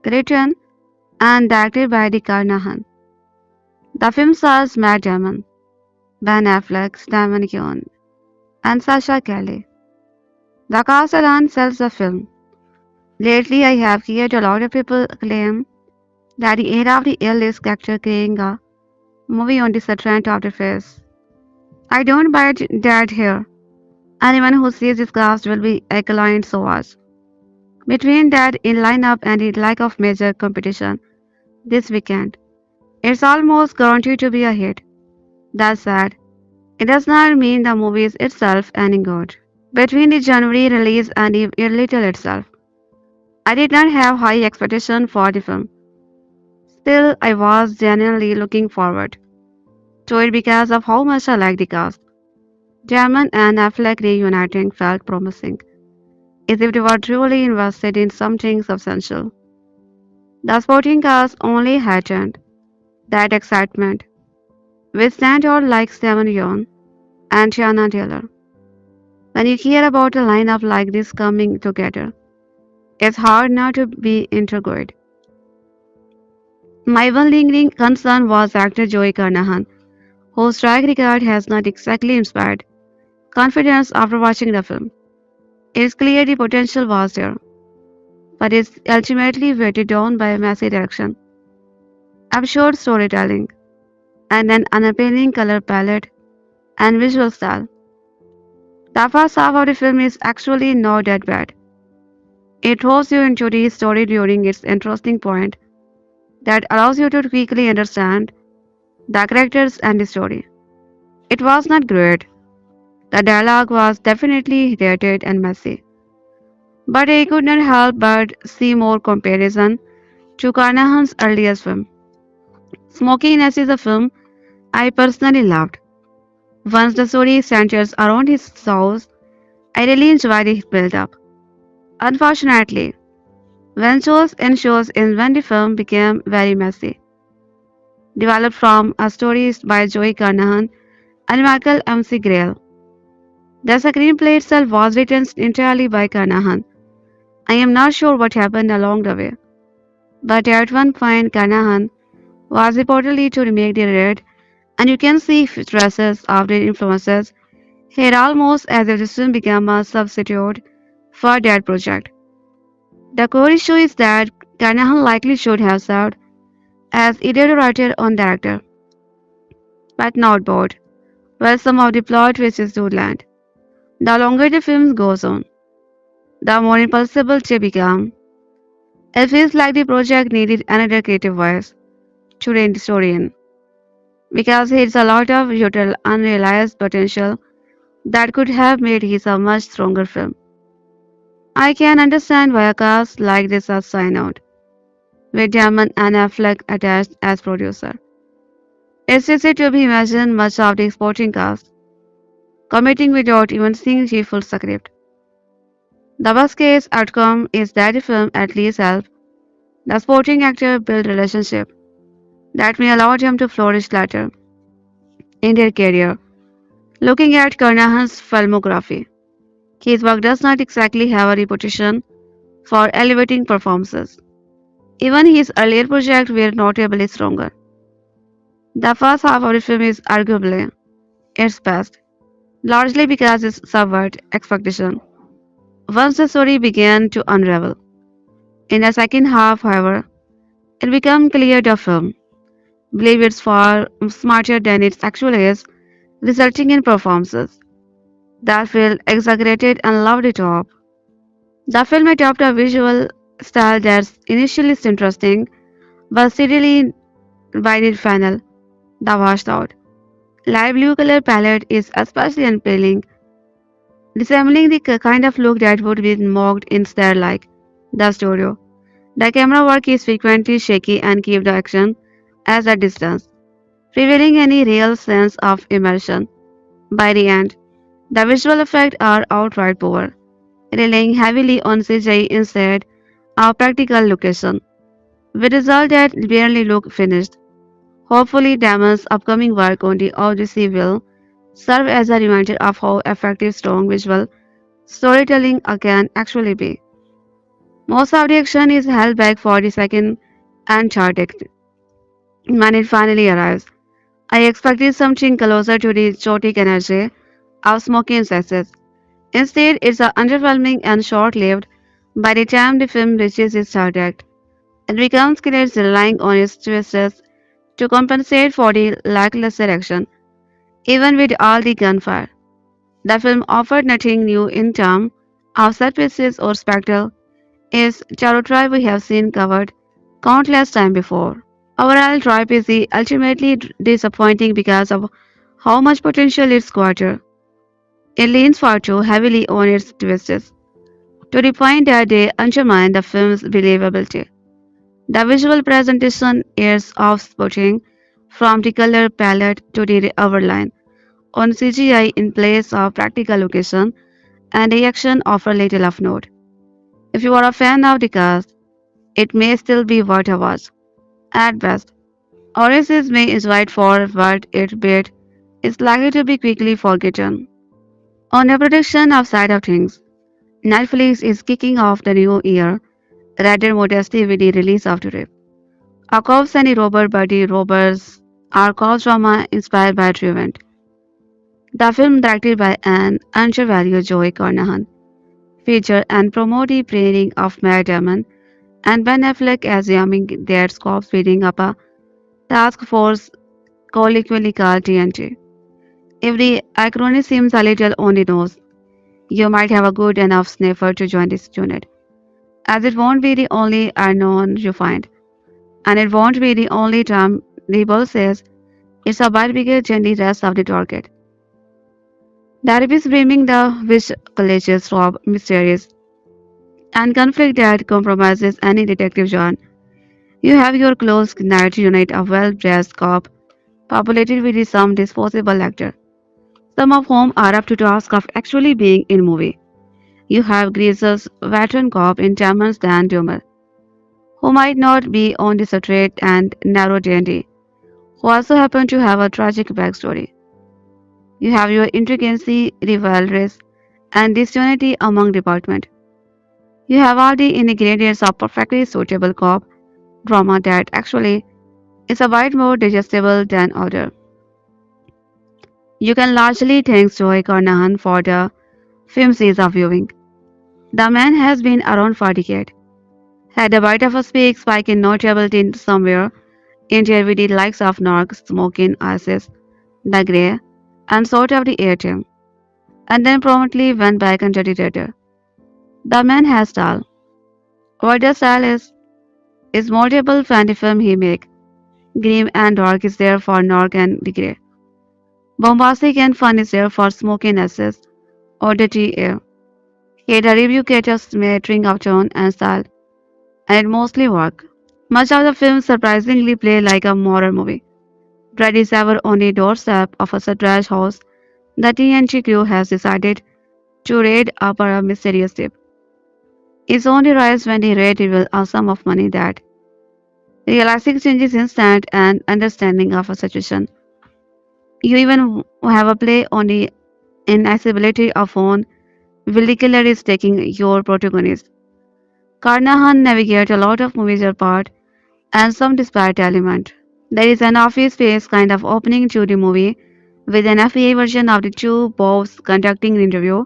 Speaker 1: written and directed by the Carnahan. The film stars Matt Damon, Ben Affleck, Steven Yeun, and Sasha Calle. The cast alone sells the film. Lately, I have heard a lot of people claim that the era of the A-list actor creating a movie on the trend of the face. I don't buy that here. Anyone who sees this cast will be inclined so much. Between that in lineup and the lack of major competition this weekend, it's almost guaranteed to be a hit. That said, it does not mean the movie is itself any good. Between the January release and the early title itself, I did not have high expectation for the film. Still, I was genuinely looking forward to it because of how much I liked the cast. Damon and Affleck reuniting felt promising, as if they were truly invested in something substantial. The supporting cast only heightened that excitement, with standouts like Steven Yeun and Teyana Taylor. When you hear about a lineup like this coming together, it's hard not to be intrigued. My one lingering concern was actor Joe Carnahan, whose track record has not exactly inspired confidence after watching the film. It's clear the potential was there, but it's ultimately weighted down by messy direction, absurd storytelling, and an unappealing color palette and visual style. The first half of the film is actually not that bad. It throws you into the story during its interesting point that allows you to quickly understand the characters and the story. It was not great. The dialogue was definitely dated and messy, but I could not help but see more comparison to Carnahan's earliest film. Smokiness is a film I personally loved. Once the story centers around his house, I really enjoyed his build-up. Unfortunately, when the film became very messy, developed from a story by Joey Carnahan and Michael M.C. Grail. The screenplay itself was written entirely by Carnahan. I am not sure what happened along the way, but at one point Carnahan was reportedly to remake the raid, and you can see traces of their influences here almost as if this film became a substitute for that project. The core issue is that Carnahan likely should have served as editor writer on director, but not board, where some of the plot twists do land. The longer the film goes on, the more impulsive they become. It feels like the project needed another creative voice to rein the story in. because he has a lot of usual unrealized potential that could have made his a much stronger film. I can understand why a cast like this has signed out, with Damon and Affleck attached as producer. It's easy to be imagined much of the supporting cast committing without even seeing the full script. The worst case outcome is that the film at least helps the supporting actor build relationship that may allow them to flourish later in their career. Looking at Carnahan's filmography, his work does not exactly have a reputation for elevating performances. Even his earlier projects were notably stronger. The first half of the film is arguably its best, largely because it subverted expectation. Once the story began to unravel, in the second half, however, it became clear the film believed it's far smarter than it actually is, resulting in performances that feel exaggerated and over the top. The film adopted a visual style that's initially interesting, but steadily by the final, the washed out. Light blue color palette is especially appealing, resembling the kind of look that would be mocked instead like the studio. The camera work is frequently shaky and keep the action at a distance, revealing any real sense of immersion. By the end, the visual effects are outright poor, relying heavily on CGI instead of practical location, with results that barely look finished. Hopefully, Damon's upcoming work on the Odyssey will serve as a reminder of how effective strong visual storytelling can actually be. Most of the action is held back for the second and third act. When it finally arrives, I expected something closer to the chaotic energy of smoking success. Instead, it's underwhelming and short-lived. By the time the film reaches its third act, it becomes clear it's relying on its twists to compensate for the lackluster action. Even with all the gunfire, the film offered nothing new in terms of set pieces or spectacle. Is territory we have seen covered countless times before. Overall, Tribe is ultimately disappointing because of how much potential it squanders. It leans far too heavily on its twists, to the point that they undermine the film's believability. The visual presentation is off-putting, from the color palette to the overline, on CGI in place of practical location, and the action offer little of note. If you are a fan of the cast, it may still be worth a watch. At best, Oasis may is right for what it bid is likely to be quickly forgotten. On the production of side of things, Netflix is kicking off the new year rather modestly with the release of Today. A cops and a robber buddy robbers are cause drama inspired by true event. The film directed by an undervalued Joe Carnahan feature and promote the pairing of Matt Damon and Ben Affleck as young their cops leading up a task force colloquially called TNT. If the acronym seems a little on the nose, you might have a good enough sniffer to join this unit, as it won't be the only unknown you find, and it won't be the only term the boss says. It's a bit bigger than the rest of the target. Darby is bringing the which colleges Rob mysterious and conflict that compromises any detective genre. You have your close knit unit of well-dressed cop populated with some disposable actor, some of whom are up to task of actually being in movie. You have Greaser's veteran cop in Damon's Dan Dummer, who might not be on the straight and narrow D&D, who also happen to have a tragic backstory. You have your intricacy, rivalries, and disunity among department. You have all the ingredients of perfectly suitable cop drama that actually is a bit more digestible than other. You can largely thank Joe Carnahan for the film series of viewing. The man has been around for decades, had a bit of a spike in notability somewhere in there with the likes of Narc, Smoking, Isis, The Grey, and sort of the air team, and then promptly went back under the radar. The man has style. What the style is moldable fan film he make. Grim and dark is there for Nork and Decay. Bombastic and fun is there for Smoky Nesses or Dirty Air. Here the review catches smattering of tone and style, and it mostly work. Much of the film surprisingly play like a horror movie. Dread is ever on the doorstep of a trash house. The TNG crew has decided to raid up a mysterious ship. It's only rise when the raid reveals a sum of money that realizing changes instant and understanding of a situation. You even have a play on the inaccessibility of phone while the killer is taking your protagonist. Carnahan navigates a lot of movies apart and some disparate element. There is an office space kind of opening to the movie with an FEA version of the two Bobs conducting an interview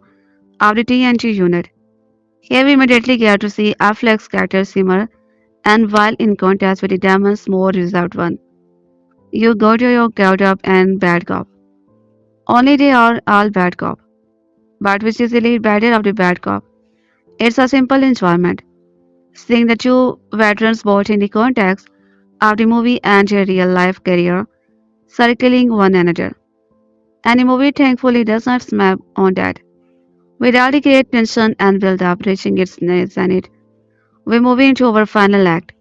Speaker 1: of the TNT unit. Here we immediately get to see Affleck's character simmer, and while in contrast with the Damon's more reserved one, you go to your caught up and bad cop. Only they are all bad cop, but which is the lead better of the bad cop. It's a simple enjoyment, seeing the two veterans both in the context of the movie and their real life career circling one another. And the movie thankfully does not snap on that. With all the great tension and build up reaching its zenith, we move into our final act,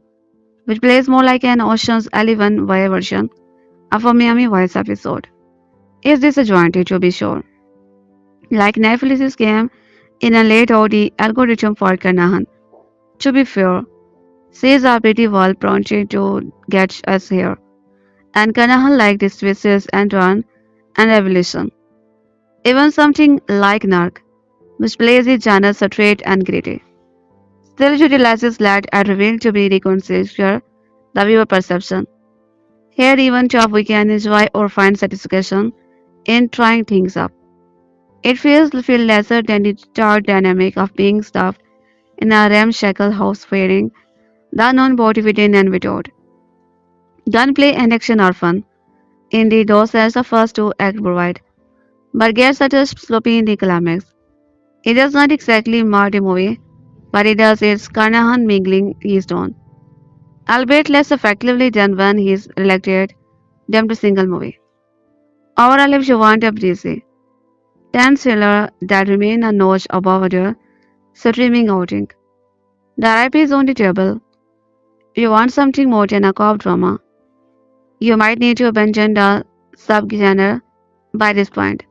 Speaker 1: which plays more like an Ocean's 11 version of a Miami Vice episode. Is this a joint to be sure? Like Netflix's game in a late OD algorithm for Carnahan. To be fair, says are pretty well prompted to get us here, and Carnahan like this twists and turn and revelation. Even something like Narc, which plays its genre straight and gritty, still utilizes that and revealed to be reconsider the viewer perception. Here even job we can enjoy or find satisfaction in trying things up. It feel lesser than the dark dynamic of being stuffed in a ramshackle house fearing the non-motivated and widowed. Gunplay and action are fun. Indeed, those as the first two act provide, but gets such a sloppy in the climax. It does not exactly mar the movie, but it does its Carnahan mingling his own, albeit less effectively than when he's elected them to single movie. Overall, if you want a breezy, tense thriller that remain a notch above other streaming outing, the RIP is on the table. If you want something more than a cop drama, you might need to abandon the subgenre by this point.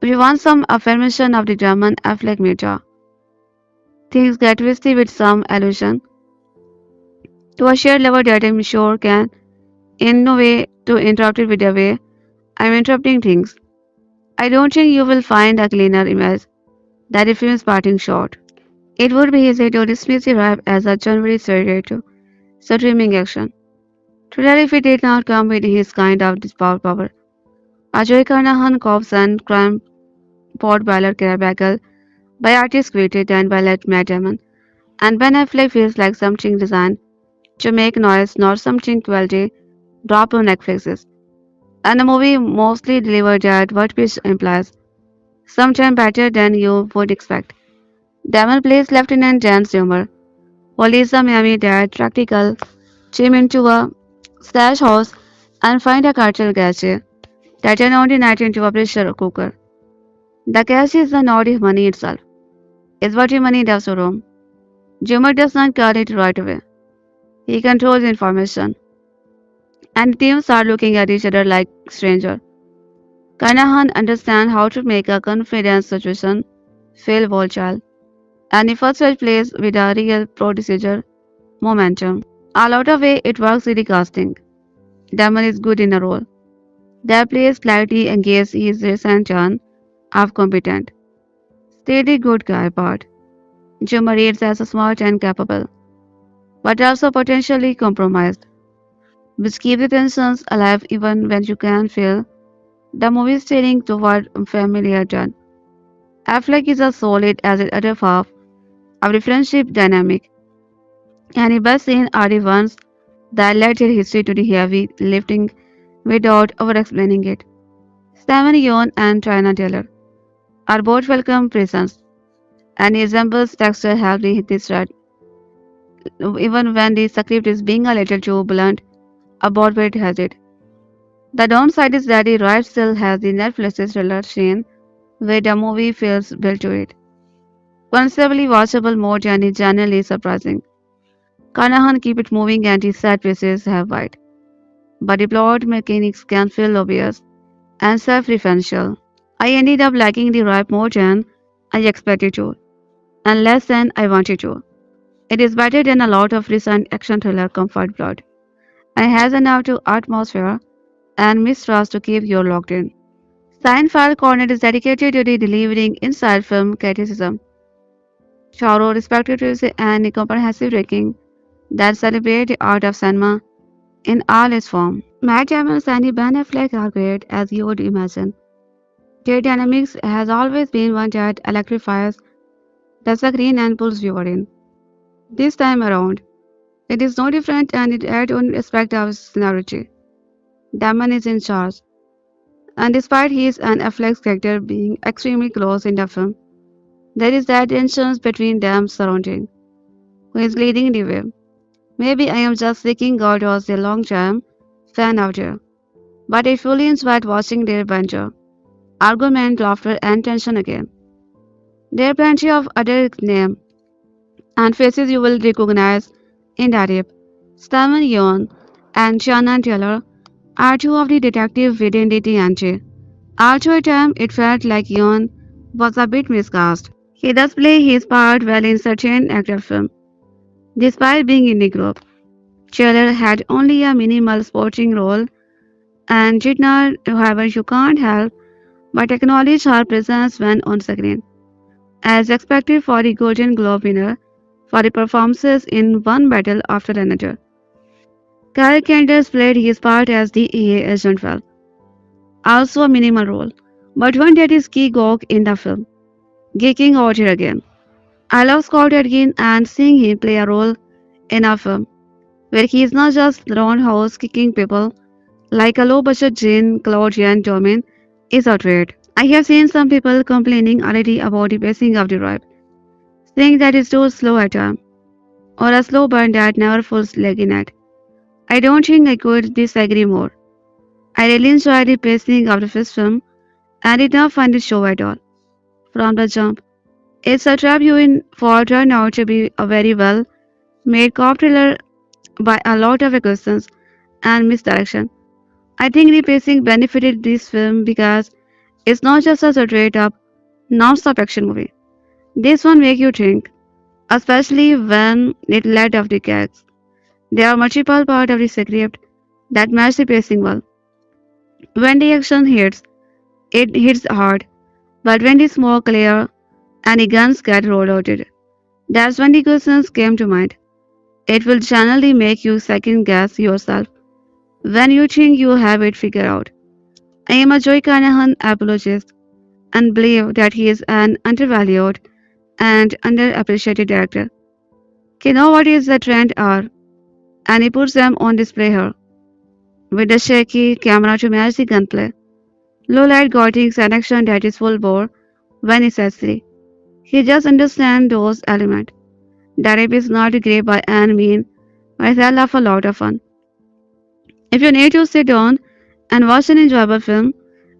Speaker 1: If you want some affirmation of the German Affleck meta, things get twisty with some allusion to a shared level that I'm sure can, in no way, to interrupt it with the way I'm interrupting things. I don't think you will find a cleaner image that the film's parting shot. It would be easy to dismiss the rap as a January to streaming action. Thriller if it did not come with his kind of power. A Joe Carnahan cops and crime pot baller Carabagel by artists created and by Matt Damon. And Ben Affleck feels like something designed to make noise, not something quality drop on Netflix's. And the movie mostly delivered at what pitch implies, sometimes better than you would expect. Damon plays Lieutenant Dan's humor, while Lisa Miami dad practical chime into a stash house and find a cartel gadget that turn on the night into a pressure cooker. The cash is the naughty money itself. It's what your money does to Rome. Jimmer does not get it right away. He controls information, and the teams start looking at each other like strangers. Carnahan understands how to make a confidence situation feel volatile, and the first one plays with a real procedural momentum. A lot of way it works with the casting. Damon is good in a role. That plays slightly engaged his recent turn of competent, steady good guy part. Jimmer reads as smart and capable, but also potentially compromised, which keeps the tensions alive even when you can feel the movie steering toward familiar turn. Affleck is as solid as the other half of the friendship dynamic, and the best scenes are the ones that let their history to the heavy lifting without over-explaining it. Steven Yeun and Teyana Taylor are both welcome presents, and Isabel's texture helps the this thread, even when the script is being a little too blunt about where it has it. The downside is that the ride still has the Netflix's thriller scene where the movie feels built to it. Considerably watchable mode and is generally surprising. Carnahan keep it moving and his set pieces have bite. But the plot mechanics can feel obvious and self-referential. I ended up liking the rap more than I expected to, and less than I wanted to. It is better than a lot of recent action thriller comfort plot, and has enough to atmosphere and mistrust to keep you locked in. Seinfeld Corner is dedicated to the delivering inside film criticism, thorough, respectful, and comprehensive ranking that celebrate the art of cinema in all its form. Matt Damon and Ben Affleck are great as you would imagine. Their dynamics has always been one that electrifies the screen and pulls viewer in. This time around, it is no different and it adds one aspect of seniority. Damon is in charge, and despite his and Affleck's character being extremely close in the film, there is that tension between them surrounding who is leading the way. Maybe I am just seeking God as a long-term fan out here, but I fully enjoyed watching their banter, argument, laughter, and tension again. There are plenty of other names and faces you will recognize in that app. Steven Yeun and Teyana Taylor are two of the detectives within the TNT. Also at times it felt like Yeun was a bit miscast. He does play his part well in certain actor films, despite being in the group. Taylor had only a minimal supporting role and did not, however, you can't help but acknowledge her presence when on screen. As expected for the Golden Globe winner for the performances in one battle after another. Kyle Chandler played his part as the EA agent well, also a minimal role, but one that is key gog in the film. Geeking out here again. I love Scott Adkins and seeing him play a role in a film where he is not just roundhouse kicking people like a low-budget Jean-Claude Van Damme is outraged. I have seen some people complaining already about the pacing of the ride, saying that it's too slow at times, or a slow burn that never feels like in it. I don't think I could disagree more. I really enjoyed the pacing of the first film and did not find the show at all. From the jump, it's a trap you in for turned out to be a very well made cop thriller by a lot of questions and misdirection. I think the pacing benefited this film because it's not just a straight up non-stop action movie. This one makes you think, especially when it led up the gags. There are multiple parts of the script that match the pacing well. When the action hits, it hits hard, but when the smoke clear and the guns get rolled out, that's when the questions came to mind. It will generally make you second guess yourself when you think you have it figured out. I am a Joe Carnahan apologist and believe that he is an undervalued and underappreciated director. He knows what is the trend are, and he puts them on display here, with the shaky camera to match the gunplay, low light gothics and action that is full bore when necessary. He just understands those elements. The rap is not great by any means, but it's a hell of a lot of fun. If you need to sit down and watch an enjoyable film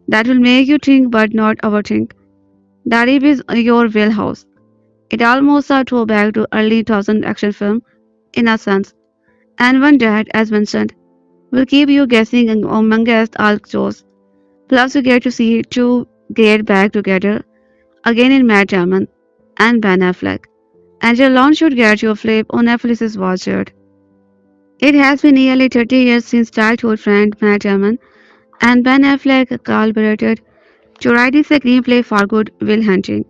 Speaker 1: that will make you think but not overthink, the rap is your wheelhouse. It almost a throwback to early 2000 action film in a sense, and one that, as mentioned, will keep you guessing amongst all chores. Plus, you get to see two great back together again in Matt Damon and Ben Affleck, and your launch should get you a flip on Netflix's watch it. It has been nearly 30 years since childhood friend Matt Damon and Ben Affleck collaborated to write the screenplay for Good Will Hunting.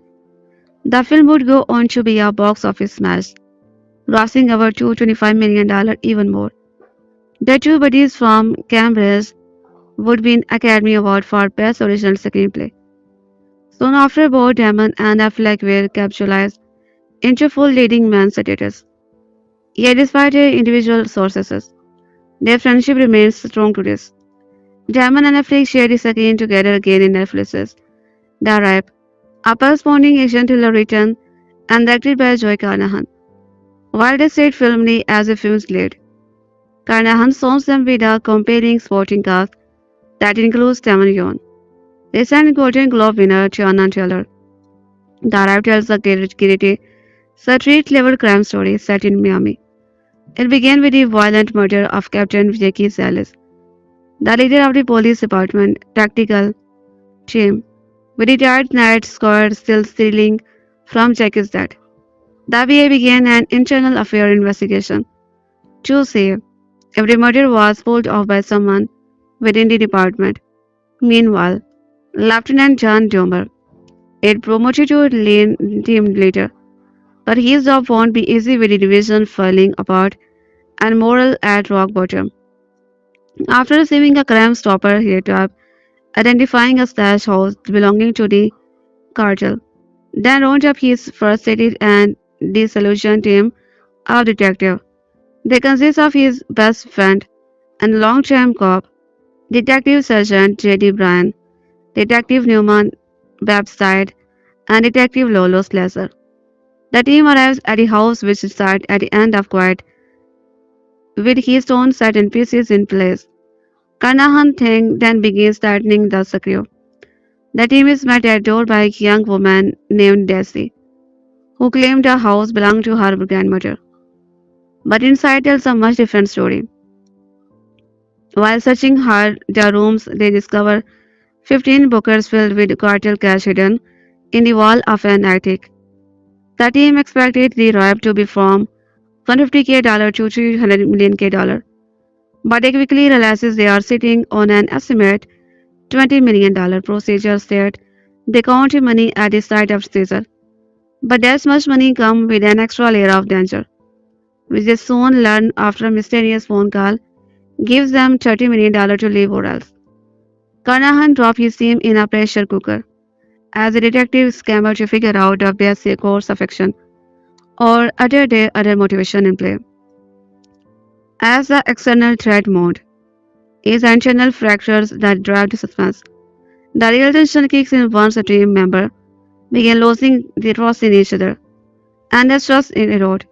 Speaker 1: The film would go on to be a box office smash, grossing over $225 million even more. The two buddies from Cambridge would win Academy Award for Best Original Screenplay. Soon after, both Damon and Affleck were capitalized into full leading man status. Yet, despite their individual sources, their friendship remains strong to this. Damon and Affleck share the screen together again in Netflix's The Rap, a corresponding action thriller written and directed by Joe Carnahan, while they stayed firmly as a film's lead. Carnahan songs them with a compelling sporting cast that includes Damon Yeun. Recent Golden Globe winner Teyana Taylor. The Arrive tells a gritty, street-level crime story set in Miami. It began with the violent murder of Captain Jackie Salas, the leader of the police department tactical team, with retired night squad still stealing from Jackie's death. The BA began an internal affair investigation to see if the murder was pulled off by someone within the department. Meanwhile, Lieutenant John Domer, it promoted to lead team leader, but his job won't be easy with the division falling apart and morale at rock bottom. After receiving a crime stopper hit up, identifying a stash house belonging to the cartel, then rounded up his frustrated and disillusioned team of detectives. They consist of his best friend and long-term cop, Detective Sergeant J.D. Bryan, Detective Newman Babside, and Detective Lolo Slasher. The team arrives at the house which is sat at the end of quiet, with his own set and pieces in place. Carnahan thing then begins tightening the screw. The team is met at door by a young woman named Daisy, who claimed the house belonged to her grandmother. But inside tells a much different story. While searching her their rooms, they discover 15 bookers filled with cartel cash hidden in the wall of an attic. The team expected the rob to be from $150K to $300 million, but they quickly realizes they are sitting on an estimate $20 million. Procedure said they counted money at the site of seizure, but that much money comes with an extra layer of danger, which they soon learn after a mysterious phone call gives them $30 million to leave or else. Carnahan dropped his team in a pressure cooker as a detective scammer to figure out the best course of action or other motivation in play. As the external threat mode is internal fractures that drive the suspense. The real tension kicks in once a team member begin losing the trust in each other, and as trust in erode,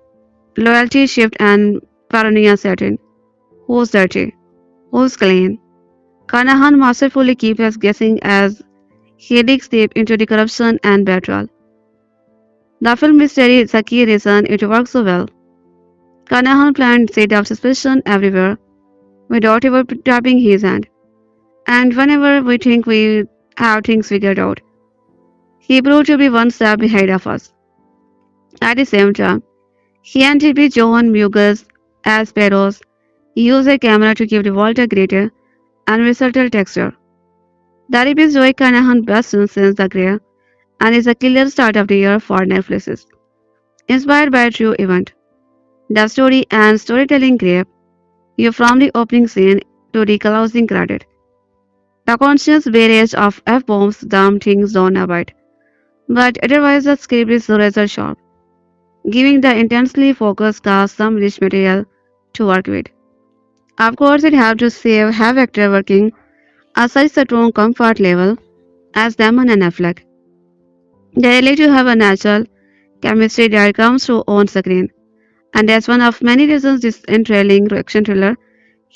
Speaker 1: loyalty shift and paranoia set in. Who's dirty? Who's clean? Carnahan masterfully keeps us guessing as he digs deep into the corruption and betrayal. The film mystery is a key reason it works so well. Carnahan planned seed of suspicion everywhere without ever tapping his hand, and whenever we think we have things figured out, he proved to be one step ahead of us. At the same time, he and TP Johan Mugus as Sparrows use a camera to give the world a greater and versatile texture. The rip is Joey Carnahan's best film since The Grey and is a killer start of the year for Netflix. Inspired by a true event, the story and storytelling grab you from the opening scene to the closing credit. The conscious barrage of F-bombs dumb things down a bit, but otherwise the script is razor sharp, giving the intensely focused cast some rich material to work with. Of course, it had to have actor working at such a strong comfort level as Damon and Affleck. They really to have a natural chemistry that comes through on screen, and that's one of many reasons this enthralling action thriller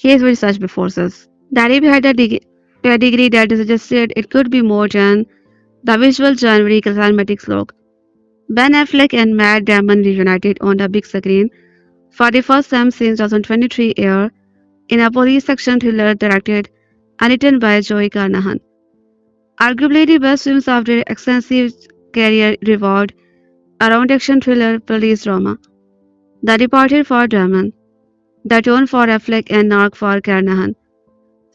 Speaker 1: has with such performances. Darib had a pedigree that suggested it could be more than the visual genre cosmetics look. Ben Affleck and Matt Damon reunited on the big screen for the first time since 2023 year in a police action thriller directed and written by Joe Carnahan. Arguably the best films of their extensive career revolved around action thriller police drama. The Departed for Damon, The Tone for Affleck and Narc for Carnahan.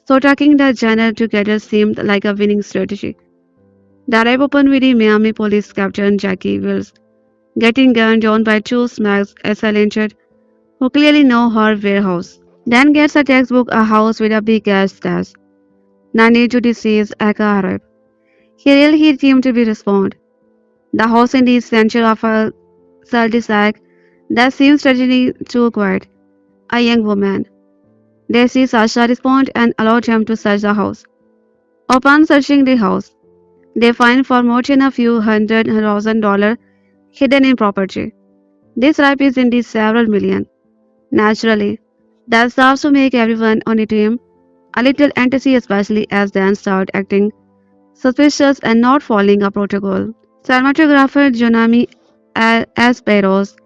Speaker 1: So taking the genre together seemed like a winning strategy. The rap opened with the Miami police captain Jackie Wills getting gunned down by two smacks assailants who clearly know her warehouse. Then gets a textbook a house with a big ass stash. Nani to disease Aka Arab. He really seemed to be respond. The house in the center of a cul-de-sac that seems tragedy too quiet. A young woman. They see Sasha respond and allowed him to search the house. Upon searching the house, they find for more than a few $100,000 hidden in property. This rap is in the several million. Naturally, That starts to make everyone on the team a little antsy, especially as Dan start acting suspicious and not following a protocol. Cinematographer Jonami Asperos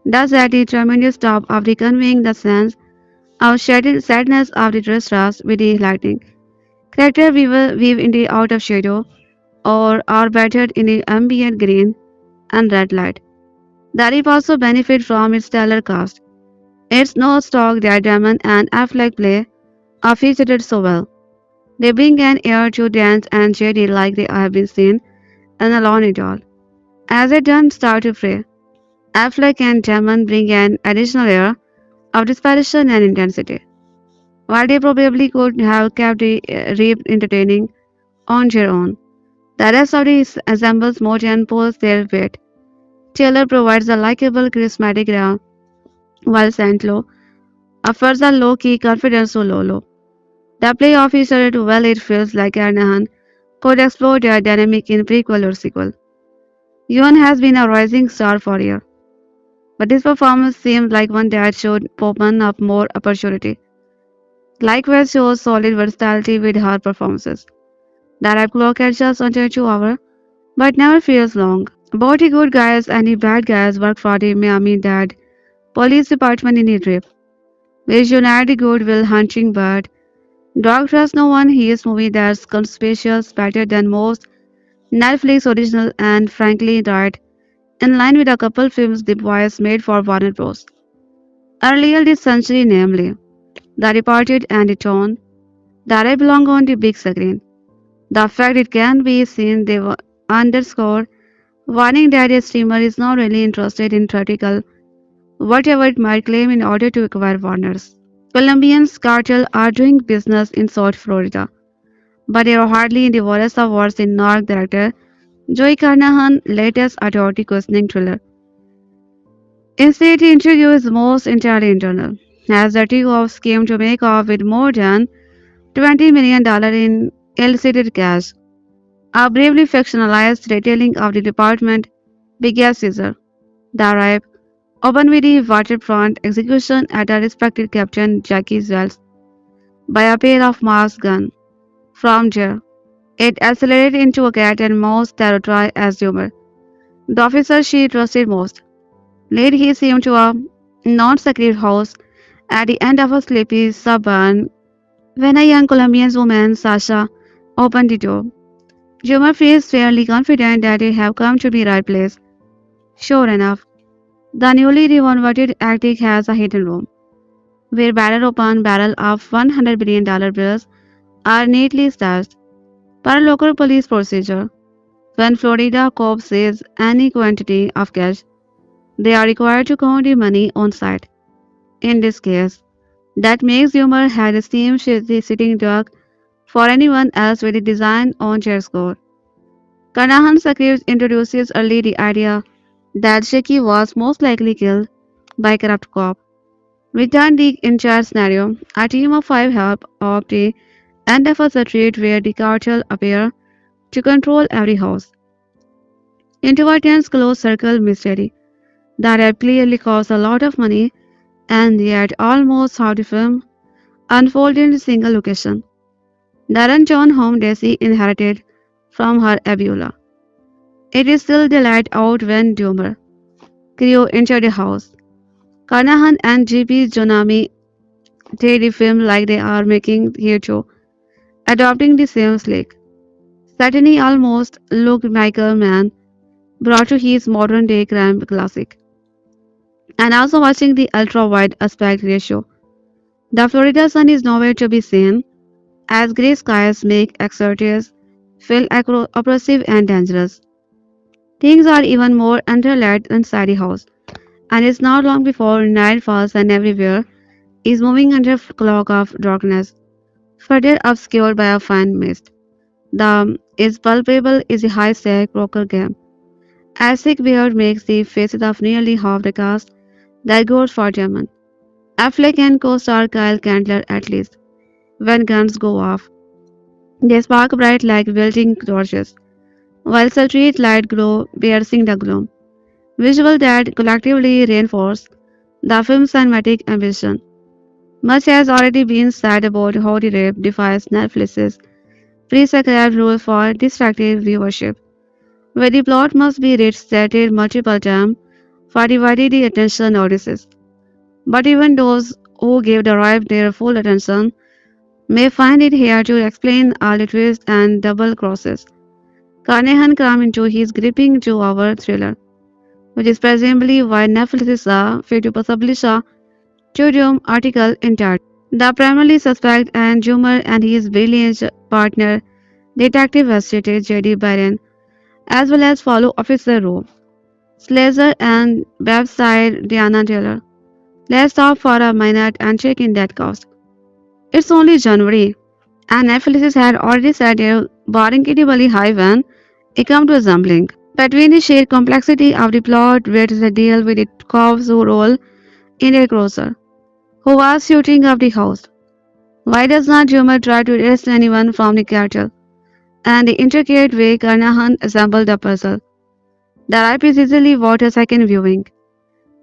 Speaker 1: does a tremendous job of conveying the sense of sadness of the distress with the lighting. Characters weave in the out of shadow or are battered in the ambient green and red light. The rip also benefit from its stellar cast. It's no stock that Damon and Affleck play are featured so well. They bring an air to dance and JD like they have been seen in Alone It All. As they don't start to fray, Affleck and Damon bring an additional air of desperation and intensity. While they probably could have kept the rape entertaining on their own, the rest of the ensembles more than pulls their weight. Taylor provides a likable, charismatic ground, while Santlo offers a low-key confidence to Lolo. The playoff is started well. It feels like Carnahan could explore their dynamic in prequel or sequel. Yeun has been a rising star for years, but this performance seemed like one that should open up more opportunity. Likewise shows solid versatility with her performances. The rap clock adjusts under 2 hours, but never feels long. Both the good guys and the bad guys work for the Miami-Dade Police Department in the trip, which unite the goodwill hunting bird. Dog trusts no one. He is movie that's conspicuous, better than most Netflix original, and frankly right in line with a couple films the boys made for Warner Bros. Earlier this century, namely The Departed and The Tone, that I belong on the big screen. The fact it can be seen they underscore warning that a streamer is not really interested in theatrical whatever it might claim in order to acquire Warner's. Colombians cartel are doing business in South Florida, but they are hardly in the worst of wars in Narc director Joe Carnahan latest authority questioning thriller. Instead, the interview is most entirely internal, as the two of scheme to make off with more than $20 million in illicit cash. A bravely fictionalized retelling of the department biggest seizure, the rape, opened with the waterfront execution at a respected Captain Jackie Wells by a pair of masked guns. From there, it accelerated into a cat and mouse territory as humor. The officer she trusted most led his team to a non-secret house at the end of a sleepy suburban when a young Colombian woman, Sasha, opened the door. Jumar feels fairly confident that they have come to the right place. Sure enough, the newly renovated attic has a hidden room where barrel upon barrel of $100 billion bills are neatly stashed. Per local police procedure, when Florida cops seize any quantity of cash, they are required to count the money on site. In this case, that makes Humor had a steam sitting duck for anyone else with a design on their score. Carnahan's script introduces early the idea that Shiki was most likely killed by a corrupt cop. We turn the entire scenario. A team of five help of the end of a street where the cartel appear to control every house. Into a tense closed circle mystery that had clearly cost a lot of money and yet almost how the film unfolded in a single location. The rundown home Daisy inherited from her Abiola. It is still the light out when Doomer crew enter the house. Carnahan and G.P. Jonami take the film like they are making here too, adopting the same slick, certainly almost look like a man brought to his modern day crime classic. And also watching the ultra wide aspect ratio. The Florida sun is nowhere to be seen, as grey skies make exertise feel oppressive and dangerous. Things are even more underlaid inside the house, and it's not long before night falls and everywhere is moving under a cloak of darkness, further obscured by a fine mist. The is palpable is a high-stake poker game. As sick beard makes the faces of nearly half the cast that goes for German. Affleck and co-star Kyle Chandler at least. When guns go off, they spark bright like wilting torches, while the street light glow piercing the gloom. Visual that collectively reinforce the film's cinematic ambition. Much has already been said about how the rape defies Netflix's prescribed rule for distracted viewership, where the plot must be restated multiple times for dividing the attention notices. But even those who give the rape their full attention may find it here to explain all the twists and double crosses. Carnahan crammed into his gripping 2-hour thriller, which is presumably why Netflix failed to publish a Medium article entirely. The primarily suspect and Jumar and his brilliant partner, Detective Investigator J.D. Byron, as well as follow Officer Rowe, Slazer and website Teyana Taylor. Let's stop for a minute and check in that cost. It's only January, and Netflix had already set a bar incredibly high when it comes to assembling. Between the sheer complexity of the plot, where the deal with the cops who roll in a cruiser, who was shooting up the house. Why does not Jumar try to arrest anyone from the cartel? And the intricate way Carnahan assembled the puzzle. The rap is easily worth a second viewing.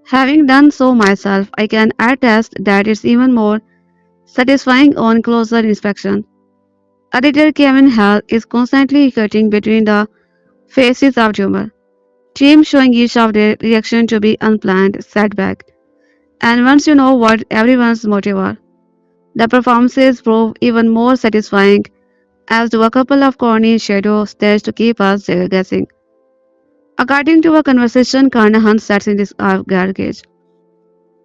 Speaker 1: Having done so myself, I can attest that it's even more satisfying on closer inspection. Editor Kevin Hall is constantly cutting between the faces of Jumar, team showing each of their reaction to be unplanned setback. And once you know what everyone's motive are, the performances prove even more satisfying as do a couple of corny shadow stares to keep us guessing. According to a conversation Carnahan sets in this garage,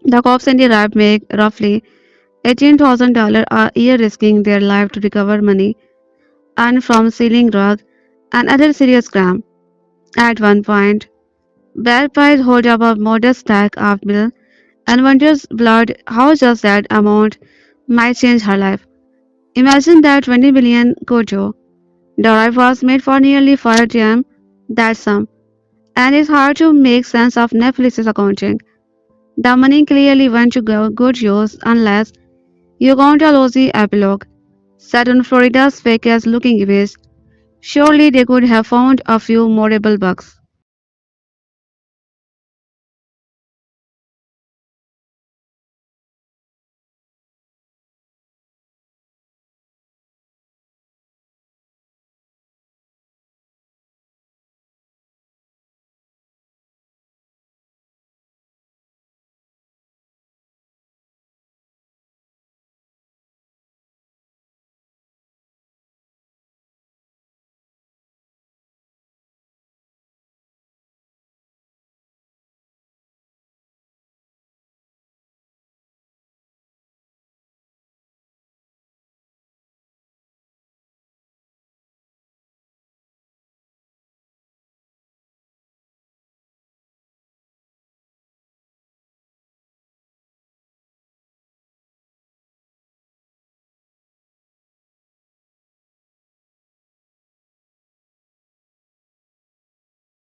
Speaker 1: the cops in the lab make roughly $18,000 a year risking their life to recover money earned from selling drugs and other serious crime. At one point, Belpite holds up a modest stack of bill and wonders blood how just that amount might change her life. Imagine that 20 million could do. The drive was made for nearly 4 that sum, and it's hard to make sense of Netflix's accounting. The money clearly went to good use unless you count a lousy epilogue set on Florida's fakest looking beach. Surely they could have found a few more bucks.